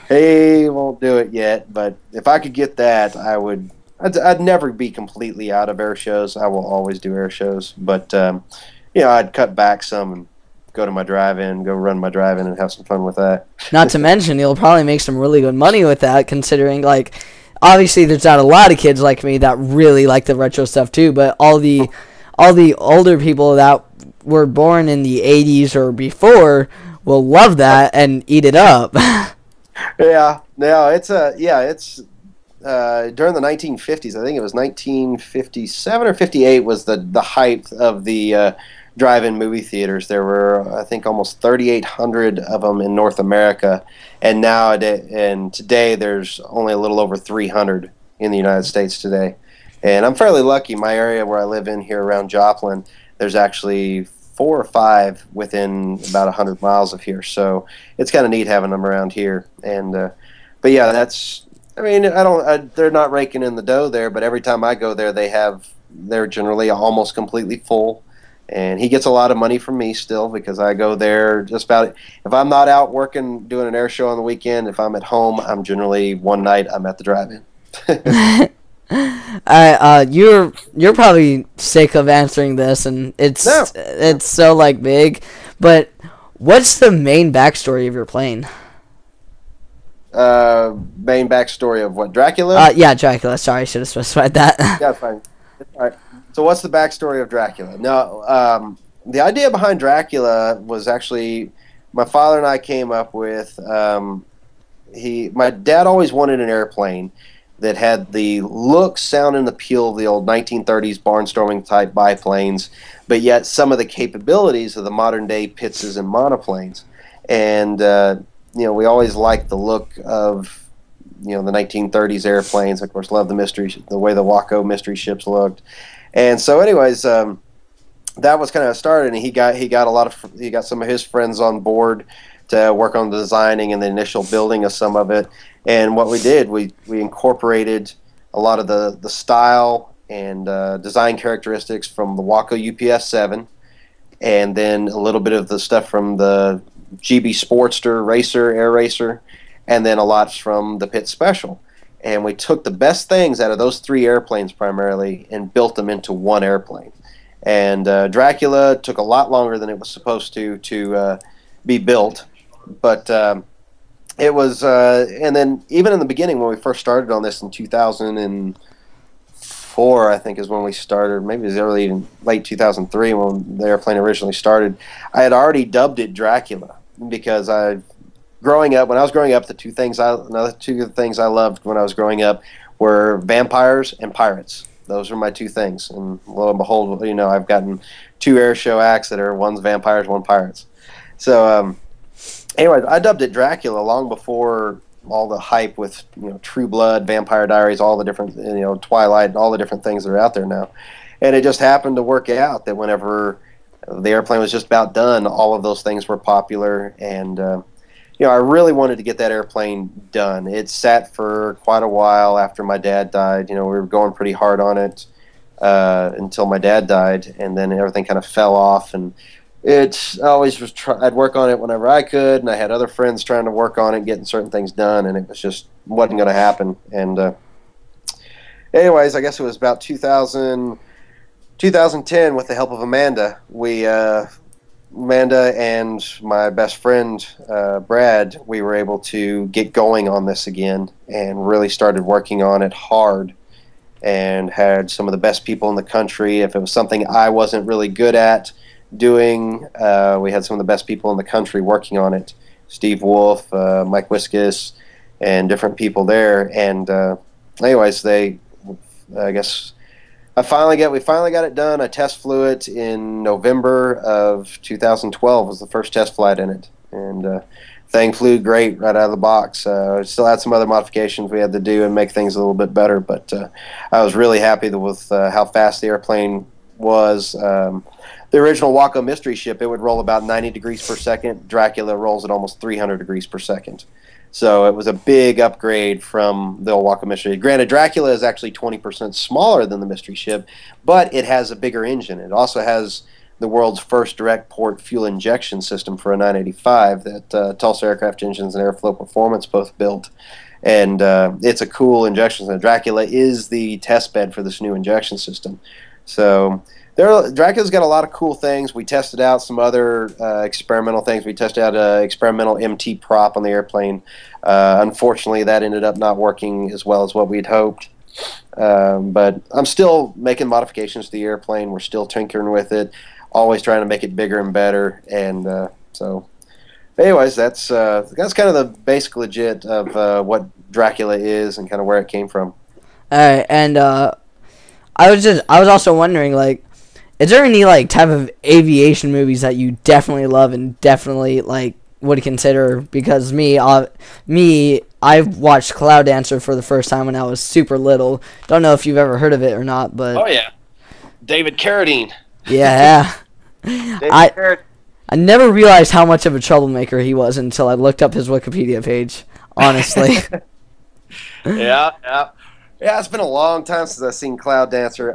he won't do it yet. But if I could get that, I'd never be completely out of air shows. I will always do air shows, but I'd cut back some and go to my drive-in, go run my drive-in, and have some fun with that. Not to mention, you'll probably make some really good money with that, considering, obviously there's not a lot of kids like me that really like the retro stuff too, but all the older people that were born in the 80s or before will love that and eat it up. Yeah, no, it's during the 1950s, I think it was 1957 or 58 was the height of the drive-in movie theaters. There were, I think, almost 3,800 of them in North America, and today there's only a little over 300 in the United States today. And I'm fairly lucky. My area where I live in here around Joplin, there's actually 4 or 5 within about 100 miles of here. So it's kind of neat having them around here. And but yeah, they're not raking in the dough there, but every time I go there, they're generally almost completely full. And he gets a lot of money from me still, because I go there just about. If I'm not out working, doing an air show on the weekend, if I'm at home, I'm generally one night I'm at the drive-in. You're probably sick of answering this, and it's so big. But what's the main backstory of your plane? Main backstory of what, Dracula? Yeah, Dracula. Sorry, I should have specified that. Yeah, fine. All right. So what's the backstory of Dracula? No, the idea behind Dracula was actually my father and I came up with. My dad always wanted an airplane that had the look, sound, and appeal of the old 1930s barnstorming type biplanes, but yet some of the capabilities of the modern day Pizzas and monoplanes. And we always liked the look of the 1930s airplanes. Of course, loved the way the Waco mystery ships looked. And so anyways, that was kind of started, and he got some of his friends on board to work on the designing and the initial building of some of it. And what we did, we incorporated a lot of the style and design characteristics from the Waco UPS-7, and then a little bit of the stuff from the GB Sportster Racer, Air Racer, and then a lot from the Pit Special. And we took the best things out of those three airplanes primarily and built them into one airplane. And Dracula took a lot longer than it was supposed to be built, but it was. And then even in the beginning, when we first started on this in 2004, I think is when we started. Maybe it was late 2003 when the airplane originally started. I had already dubbed it Dracula because when I was growing up, another two things I loved when I was growing up were vampires and pirates. Those were my two things, and lo and behold, I've gotten two Airshow acts that are one's vampires, one pirates. So, anyways, I dubbed it Dracula long before all the hype with True Blood, Vampire Diaries, all the different Twilight, all the different things that are out there now. And it just happened to work out that whenever the airplane was just about done, all of those things were popular, and I really wanted to get that airplane done. It sat for quite a while after my dad died. We were going pretty hard on it until my dad died, and then everything kind of fell off. And I always I'd work on it whenever I could, and I had other friends trying to work on it, getting certain things done, and it was just wasn't going to happen. And anyways, I guess it was about 2010, with the help of Amanda, Amanda and my best friend, Brad, we were able to get going on this again and really started working on it hard, and had some of the best people in the country. If it was something I wasn't really good at doing, we had some of the best people in the country working on it. Steve Wolf, Mike Wiskus, and different people there. And anyways, we finally got it done. I test flew it in November of 2012. Was the first test flight in it, and thing flew great right out of the box. Still had some other modifications we had to do and make things a little bit better, but I was really happy with how fast the airplane was. The original Waco mystery ship, it would roll about 90 degrees per second. Dracula rolls at almost 300 degrees per second. So it was a big upgrade from the old Waco mystery. Granted, Dracula is actually 20% smaller than the mystery ship, but it has a bigger engine. It also has the world's first direct port fuel injection system for a 985 that Tulsa Aircraft Engines and Airflow Performance both built. And it's a cool injection system. Dracula is the test bed for this new injection system. So Dracula's got a lot of cool things. We tested out some other experimental things. We tested out an experimental MT prop on the airplane. Unfortunately, that ended up not working as well as what we'd hoped. But I'm still making modifications to the airplane. We're still tinkering with it, always trying to make it bigger and better. And so, anyways, that's kind of the basic legit of what Dracula is and kind of where it came from. All right, and I was also wondering, like, is there any type of aviation movies that you definitely love and definitely would consider? Because I watched Cloud Dancer for the first time when I was super little. Don't know if you've ever heard of it or not, but oh yeah, David Carradine. Yeah, I never realized how much of a troublemaker he was until I looked up his Wikipedia page. Honestly. Yeah. It's been a long time since I've seen Cloud Dancer.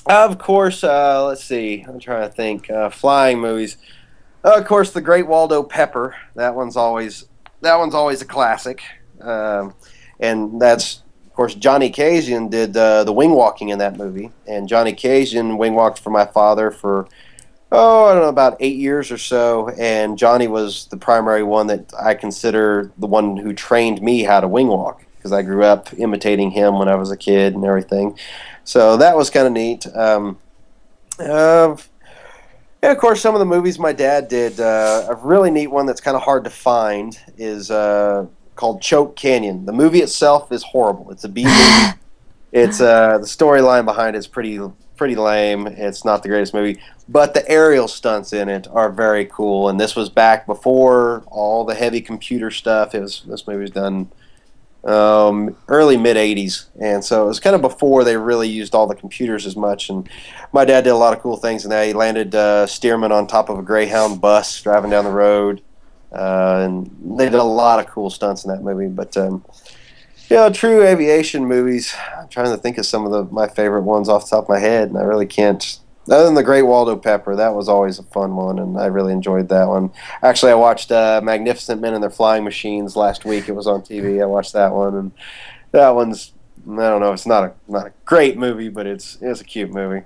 Of course, let's see. I'm trying to think. Flying movies. Of course, The Great Waldo Pepper. That one's always a classic. And that's, of course, Johnny Cajun did the wing walking in that movie. And Johnny Cajun wing walked for my father for, I don't know, about 8 years or so. And Johnny was the primary one that I consider the one who trained me how to wing walk, because I grew up imitating him when I was a kid and everything. So that was kind of neat. And of course, some of the movies my dad did. A really neat one that's kind of hard to find is called Choke Canyon. The movie itself is horrible. It's a B movie. It's the storyline behind it is pretty lame. It's not the greatest movie, but the aerial stunts in it are very cool. And this was back before all the heavy computer stuff. This movie was done early mid '80s, and so it was kind of before they really used all the computers as much. And my dad did a lot of cool things in that. He landed Stearman on top of a Greyhound bus driving down the road, and they did a lot of cool stunts in that movie. But true aviation movies. I'm trying to think of some of my favorite ones off the top of my head, and I really can't. Other than The Great Waldo Pepper, that was always a fun one, and I really enjoyed that one. Actually, I watched Magnificent Men and Their Flying Machines last week. It was on TV. I watched that one, and that one's, I don't know, it's not a great movie, but it's a cute movie.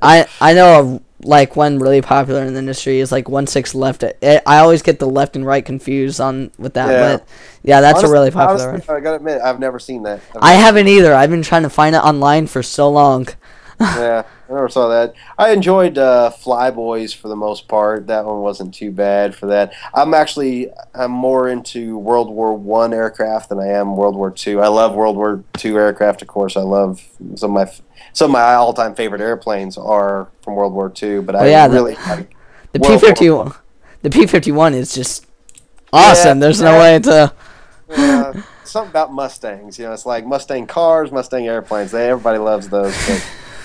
I know like one really popular in the industry is like 1/6 Left. I always get the left and right confused with that, Yeah. but yeah, that's Honestly, a really popular one. I gotta admit, I've never seen that. I haven't either. I've been trying to find it online for so long. Yeah, I never saw that. I enjoyed Flyboys for the most part. That one wasn't too bad for that. I'm more into World War I aircraft than I am World War II. I love World War II aircraft, of course. I love some of my all-time favorite airplanes are from World War II. But really like the P-51. The P-51 is just awesome. There's no way to. Something about Mustangs. It's like Mustang cars, Mustang airplanes. Everybody loves those. But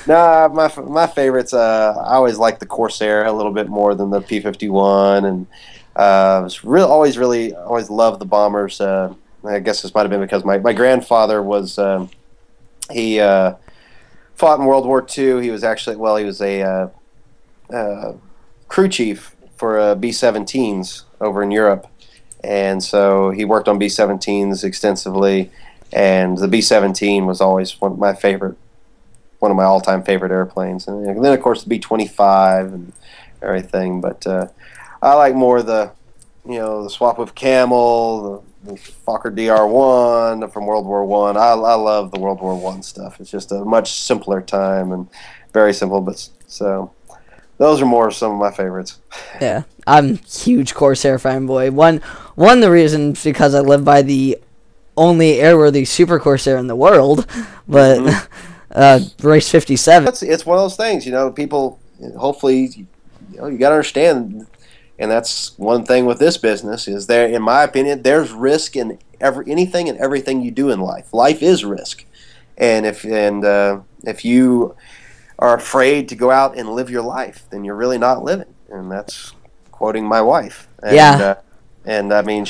no, my favorites. I always like the Corsair a little bit more than the P-51, and always loved the bombers. I guess this might have been because my grandfather was he fought in World War II. He was a crew chief for B-17s over in Europe, and so he worked on B-17s extensively. And the B-17 was always one of my all-time favorite airplanes, and then of course the B-25 and everything. But I like more the swap of Camel, the Fokker DR-1 from World War I. I love the World War I stuff. It's just a much simpler time and very simple. But so those are more some of my favorites. Yeah, I'm a huge Corsair fanboy. One of the reasons because I live by the only airworthy Super Corsair in the world, but. Race 57. It's one of those things, people, hopefully, you got to understand, and that's one thing with this business, is there, in my opinion, there's risk in anything and everything you do in life. Life is risk. And if you are afraid to go out and live your life, then you're really not living. And that's quoting my wife. And, yeah. And I mean,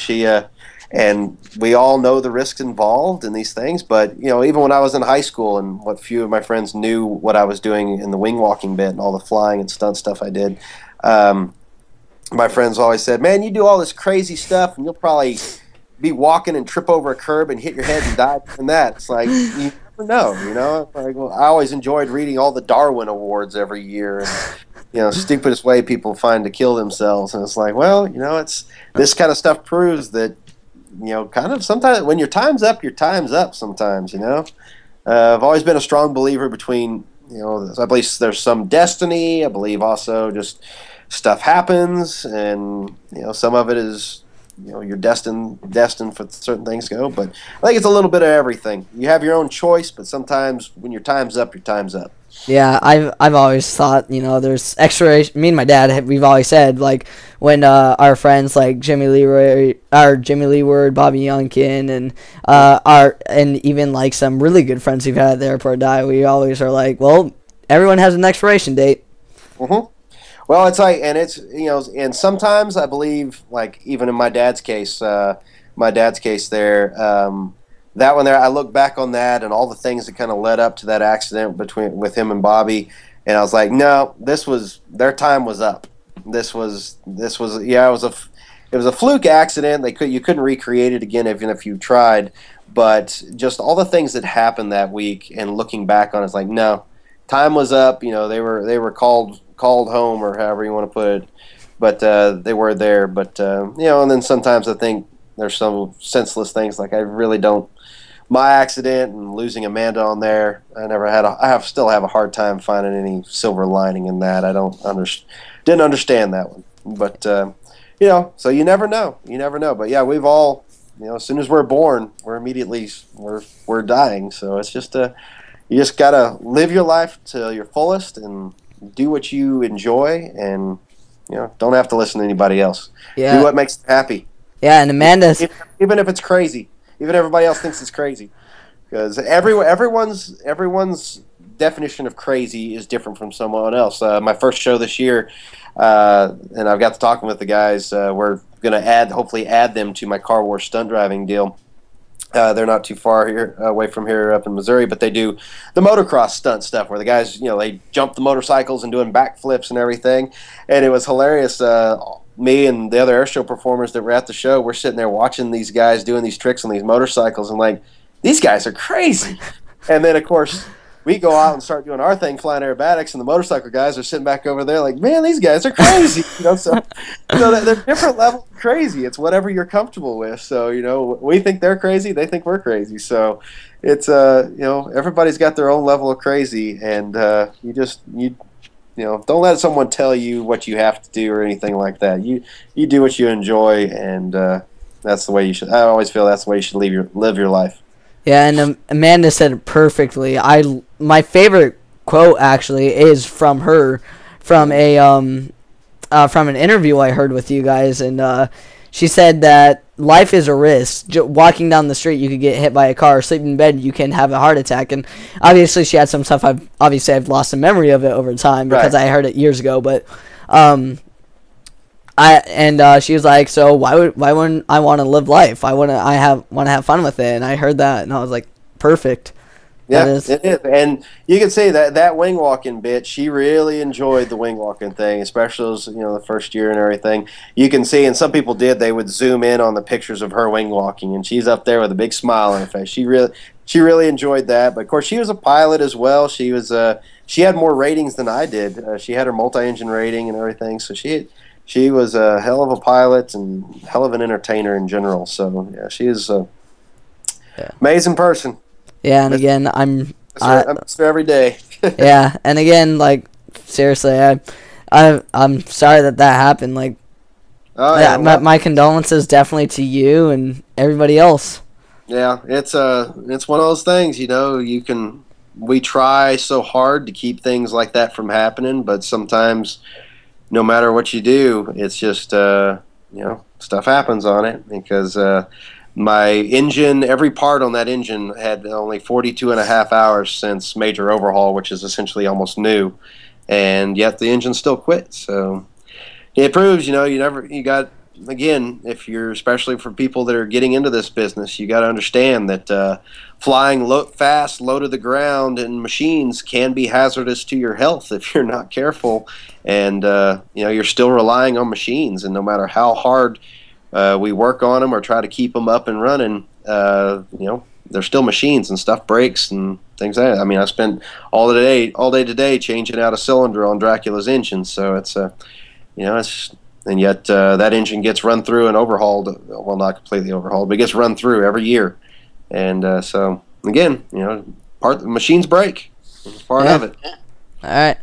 and we all know the risks involved in these things, but even when I was in high school and what few of my friends knew what I was doing in the wing walking bit and all the flying and stunt stuff I did, my friends always said, "Man, you do all this crazy stuff and you'll probably be walking and trip over a curb and hit your head and die from that." It's like, you never know, Like, well, I always enjoyed reading all the Darwin Awards every year, and stupidest way people find to kill themselves, and it's like, well, it's this kind of stuff proves that. Kind of sometimes when your time's up sometimes, I've always been a strong believer between, I believe there's some destiny. I believe also just stuff happens, and, some of it is, you're destined for certain things to go. But I think it's a little bit of everything. You have your own choice, but sometimes when your time's up, your time's up. Yeah, I've always thought, there's extra. Me and my dad, we've always said, like, when our friends like Jimmy Leeward, Bobby Youngkin, and even like some really good friends we've had at the airport die, we always are like, well, everyone has an expiration date. Mm-hmm. Well, it's like, and it's and sometimes I believe, like, even in my dad's case there. That one there, I look back on that and all the things that kind of led up to that accident with him and Bobby, and I was like, no, their time was up. It was a fluke accident. You couldn't recreate it again even if you tried, but just all the things that happened that week and looking back on it, it's like, no, time was up. They were called home, or however you want to put it, but they were there. But and then sometimes I think there's some senseless things, like I really don't. My accident and losing Amanda on there, I still have a hard time finding any silver lining in that. I didn't understand that one, but so you never know. But yeah, we've all, as soon as we're born, we're dying. So it's just you just gotta live your life to your fullest and do what you enjoy, and don't have to listen to anybody else. Yeah. Do what makes you happy. Yeah, and Amanda, even if it's crazy. Even everybody else thinks it's crazy. Because everyone's definition of crazy is different from someone else. My first show this year, and I've got to talking with the guys. We're going to hopefully add them to my Car Wars stunt driving deal. They're not too far here away from here up in Missouri, but they do the motocross stunt stuff where the guys, they jump the motorcycles and doing backflips and everything. And it was hilarious. Me and the other airshow performers that were at the show, we're sitting there watching these guys doing these tricks on these motorcycles and like, these guys are crazy. And then, of course, we go out and start doing our thing, flying aerobatics, and the motorcycle guys are sitting back over there like, man, these guys are crazy. So they're different levels of crazy. It's whatever you're comfortable with. So, we think they're crazy, they think we're crazy. So it's, everybody's got their own level of crazy, and you don't let someone tell you what you have to do or anything like that. You do what you enjoy, and that's the way you should. I always feel that's the way you should live your life. Yeah, and Amanda said it perfectly. My favorite quote actually is from her, from an interview I heard with you guys, and she said that life is a risk. Walking down the street, you could get hit by a car. Sleep in bed, you can have a heart attack. And obviously, she had some stuff. I've lost the memory of it over time because I heard it years ago. But she was like, so why wouldn't I want to live life? I want to have fun with it. And I heard that, and I was like, perfect. Yeah, it is. And you can see that wing walking bit, she really enjoyed the wing walking thing, especially as, the first year and everything. You can see, and some people they would zoom in on the pictures of her wing walking, and she's up there with a big smile on her face. She really enjoyed that. But of course, she was a pilot as well. She had more ratings than I did. She had her multi-engine rating and everything, so she was a hell of a pilot and hell of an entertainer in general. So yeah, she is an amazing person. Yeah, and again, I'm every day. Yeah, and again, like, seriously, I'm sorry that happened. Like, my condolences definitely to you and everybody else. Yeah, it's one of those things. We try so hard to keep things like that from happening, but sometimes, no matter what you do, it's just stuff happens on it because. My engine, every part on that engine had only 42 and a half hours since major overhaul, which is essentially almost new, and yet the engine still quit. So it proves, if you're, especially for people that are getting into this business, you got to understand that flying fast, low to the ground in machines can be hazardous to your health if you're not careful, and you're still relying on machines, and no matter how hard we work on them or try to keep them up and running, they're still machines and stuff breaks and things like that. I mean, I spent all day today changing out a cylinder on Dracula's engine, so it's and yet that engine gets run through and overhauled. Well, not completely overhauled, but it gets run through every year. And so again, machines break. It's part of it. All right.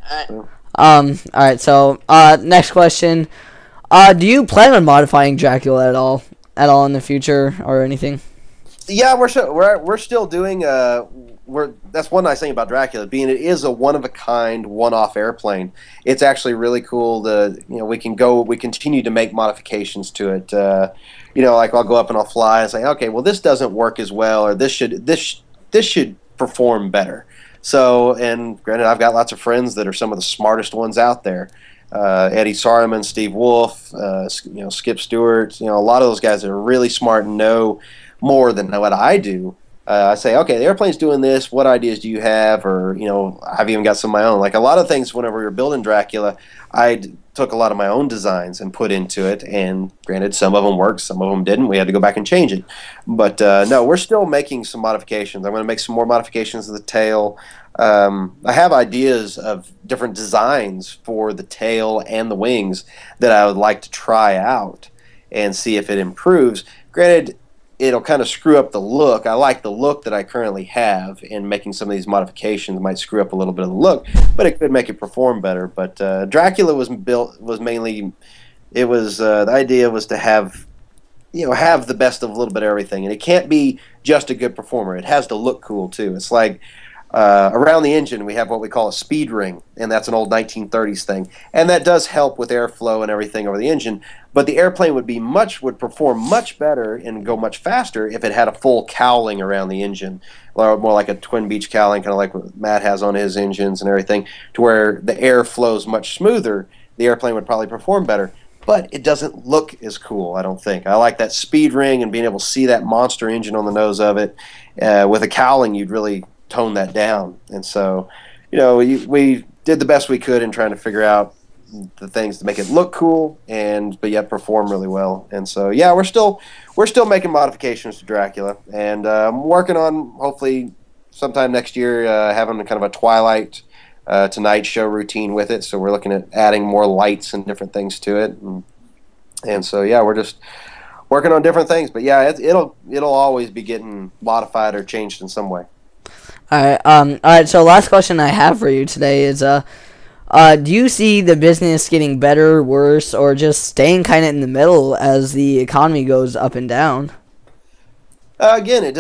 All right. So next question. Do you plan on modifying Dracula at all in the future or anything? Yeah, we're still doing. That's one nice thing about Dracula, being it is a one-of-a-kind, one-off airplane. It's actually really cool. We continue to make modifications to it. Like I'll go up and I'll fly and say, okay, well this doesn't work as well, or this should perform better. So, and granted, I've got lots of friends that are some of the smartest ones out there. Eddie Sarman, Steve Wolf, Skip Stewart, a lot of those guys that are really smart and know more than what I do. I say, okay, the airplane's doing this. What ideas do you have? Or, I've even got some of my own. Like a lot of things, whenever we were building Dracula, I took a lot of my own designs and put into it. And granted, some of them worked, some of them didn't. We had to go back and change it. But no, we're still making some modifications. I'm going to make some more modifications of the tail. I have ideas of different designs for the tail and the wings that I would like to try out and see if it improves. Granted, it'll kind of screw up the look. I like the look that I currently have, and making some of these modifications might screw up a little bit of the look, but it could make it perform better. But Dracula the idea was to have the best of a little bit of everything, and it can't be just a good performer. It has to look cool too. It's like around the engine, we have what we call a speed ring, and that's an old 1930s thing, and that does help with airflow and everything over the engine. But the airplane would perform much better and go much faster if it had a full cowling around the engine, or more like a twin beach cowling, kind of like what Matt has on his engines and everything, to where the air flows much smoother. The airplane would probably perform better. But it doesn't look as cool, I don't think. I like that speed ring and being able to see that monster engine on the nose of it. With a cowling, you'd really tone that down. And so, you know, we did the best we could in trying to figure out the things to make it look cool but yet perform really well. And so, yeah, we're still making modifications to Dracula, and I'm working on, hopefully sometime next year, having kind of a Twilight to night show routine with it. So we're looking at adding more lights and different things to it, and so yeah, we're just working on different things. But yeah, it'll always be getting modified or changed in some way. All right. So last question I have for you today is, do you see the business getting better, worse, or just staying kind of in the middle as the economy goes up and down? Again,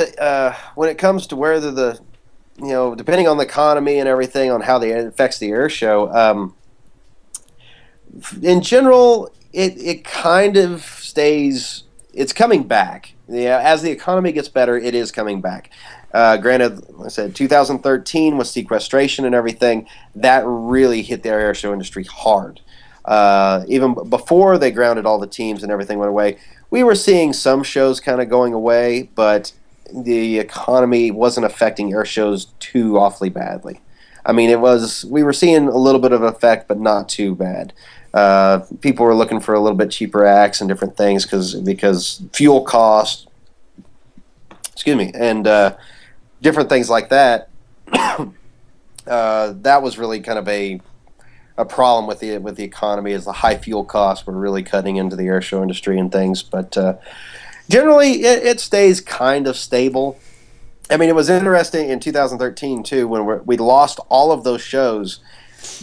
when it comes to whether depending on the economy and everything, on how it affects the air show, in general, it kind of stays. It's coming back. Yeah, as the economy gets better, it is coming back. Granted, like I said, 2013 with sequestration and everything, that really hit the air show industry hard. Even before they grounded all the teams and everything went away, we were seeing some shows kind of going away, but the economy wasn't affecting air shows too awfully badly. I mean, we were seeing a little bit of effect, but not too bad. People were looking for a little bit cheaper acts and different things because fuel costs, and different things like that. That was really kind of a problem with the economy, is the high fuel costs were really cutting into the air show industry and things. But generally, it stays kind of stable. I mean, it was interesting in 2013 too, when we lost all of those shows,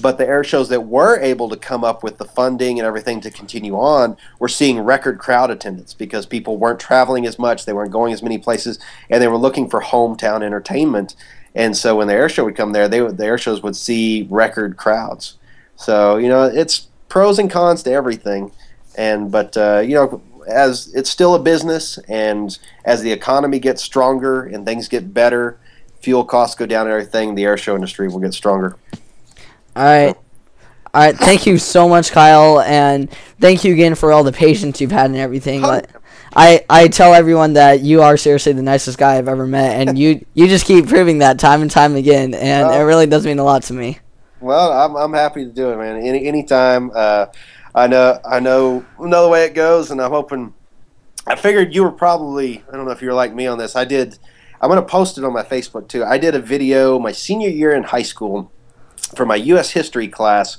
but the air shows that were able to come up with the funding and everything to continue on were seeing record crowd attendance because people weren't traveling as much, they weren't going as many places, and they were looking for hometown entertainment. And so when the air show would come there, the air shows would see record crowds. So, you know, it's pros and cons to everything. But you know, as it's still a business, and as the economy gets stronger and things get better, fuel costs go down and everything, the air show industry will get stronger. All right. Thank you so much, Kyle, and thank you again for all the patience you've had and everything. I tell everyone that you are seriously the nicest guy I've ever met, and you just keep proving that time and time again, and it really does mean a lot to me. Well, I'm happy to do it, man. Anytime. I know the way it goes, and I'm hoping. I figured you were probably, I don't know if you were like me on this. I'm going to post it on my Facebook too. I did a video my senior year in high school for my U.S. history class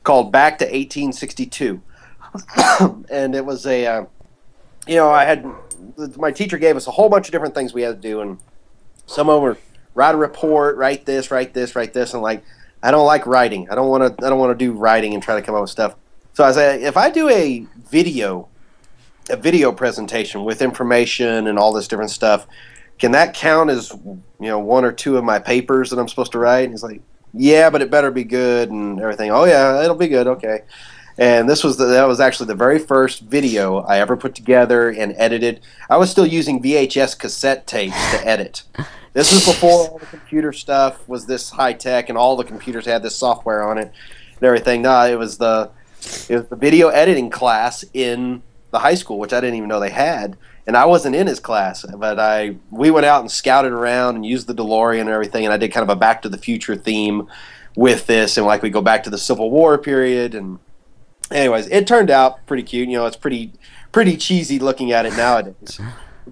called Back to 1862. And it was my teacher gave us a whole bunch of different things we had to do, and some of them were write a report, write this, and like, I don't like writing. I don't want to do writing and try to come up with stuff. So I said, if I do a video presentation with information and all this different stuff, can that count as, one or two of my papers that I'm supposed to write? And he's like, yeah, but it better be good and everything. Oh yeah, it'll be good. Okay. And that was actually the very first video I ever put together and edited. I was still using VHS cassette tapes to edit. This was before all the computer stuff was this high tech and all the computers had this software on it and everything. No, it was the video editing class in the high school, which I didn't even know they had, and I wasn't in his class, but we went out and scouted around and used the DeLorean and everything, and I did kind of a Back to the Future theme with this, and like we go back to the Civil War period, and anyways, it turned out pretty cute. It's pretty cheesy looking at it nowadays,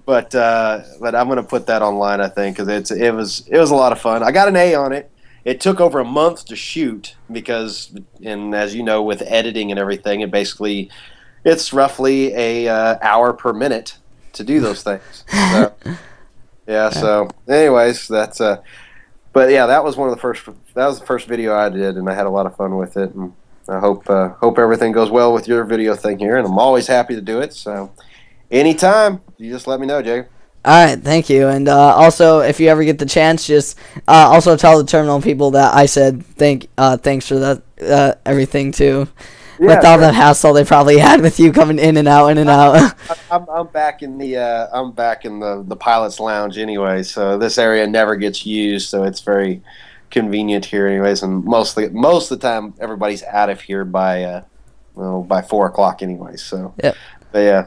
but I'm gonna put that online, I think, because it was a lot of fun. I got an A on it. It took over a month to shoot because, and as you know, with editing and everything, it's roughly a hour per minute to do those things. So, yeah. So, anyways, that's but yeah, that was the first video I did, and I had a lot of fun with it. And I hope everything goes well with your video thing here, and I'm always happy to do it. So, anytime, you just let me know, Jay. All right, thank you. And also, if you ever get the chance, just also tell the terminal people that I said thanks for that everything too. Yeah, With all sure. the hassle they probably had with you coming in and out, in and out. I'm back in the pilot's lounge anyway, so this area never gets used, so it's very convenient here anyways. And most of the time, everybody's out of here by 4 o'clock anyway. So, Yep. but yeah.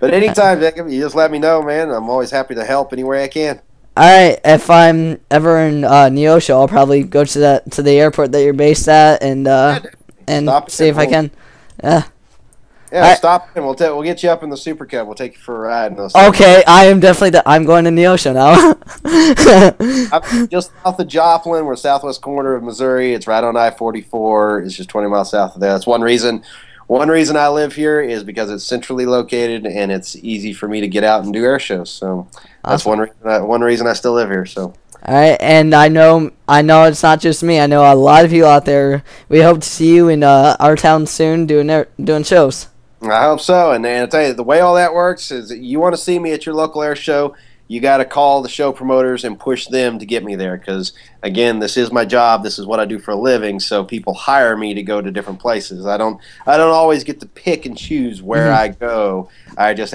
But anytime, Jacob, you just let me know, man. I'm always happy to help any way I can. All right, if I'm ever in Yeousch, I'll probably go to the airport that you're based at and see if I can. Yeah. Yeah, stop and we'll get you up in the Super Cub. We'll take you for a ride. Okay, I am definitely. I'm going to Yeousch now. I'm just south of Joplin. We're southwest corner of Missouri. It's right on I-44. It's just 20 miles south of there. That's one reason. One reason I live here is because it's centrally located and it's easy for me to get out and do air shows. So that's awesome. one reason I still live here. So. All right, and I know it's not just me. I know a lot of people out there. We hope to see you in our town soon, doing shows. I hope so. And I tell you, the way all that works is that you want to see me at your local air show, you got to call the show promoters and push them to get me there. Because, again, this is my job. This is what I do for a living. So people hire me to go to different places. I don't always get to pick and choose where I go. I just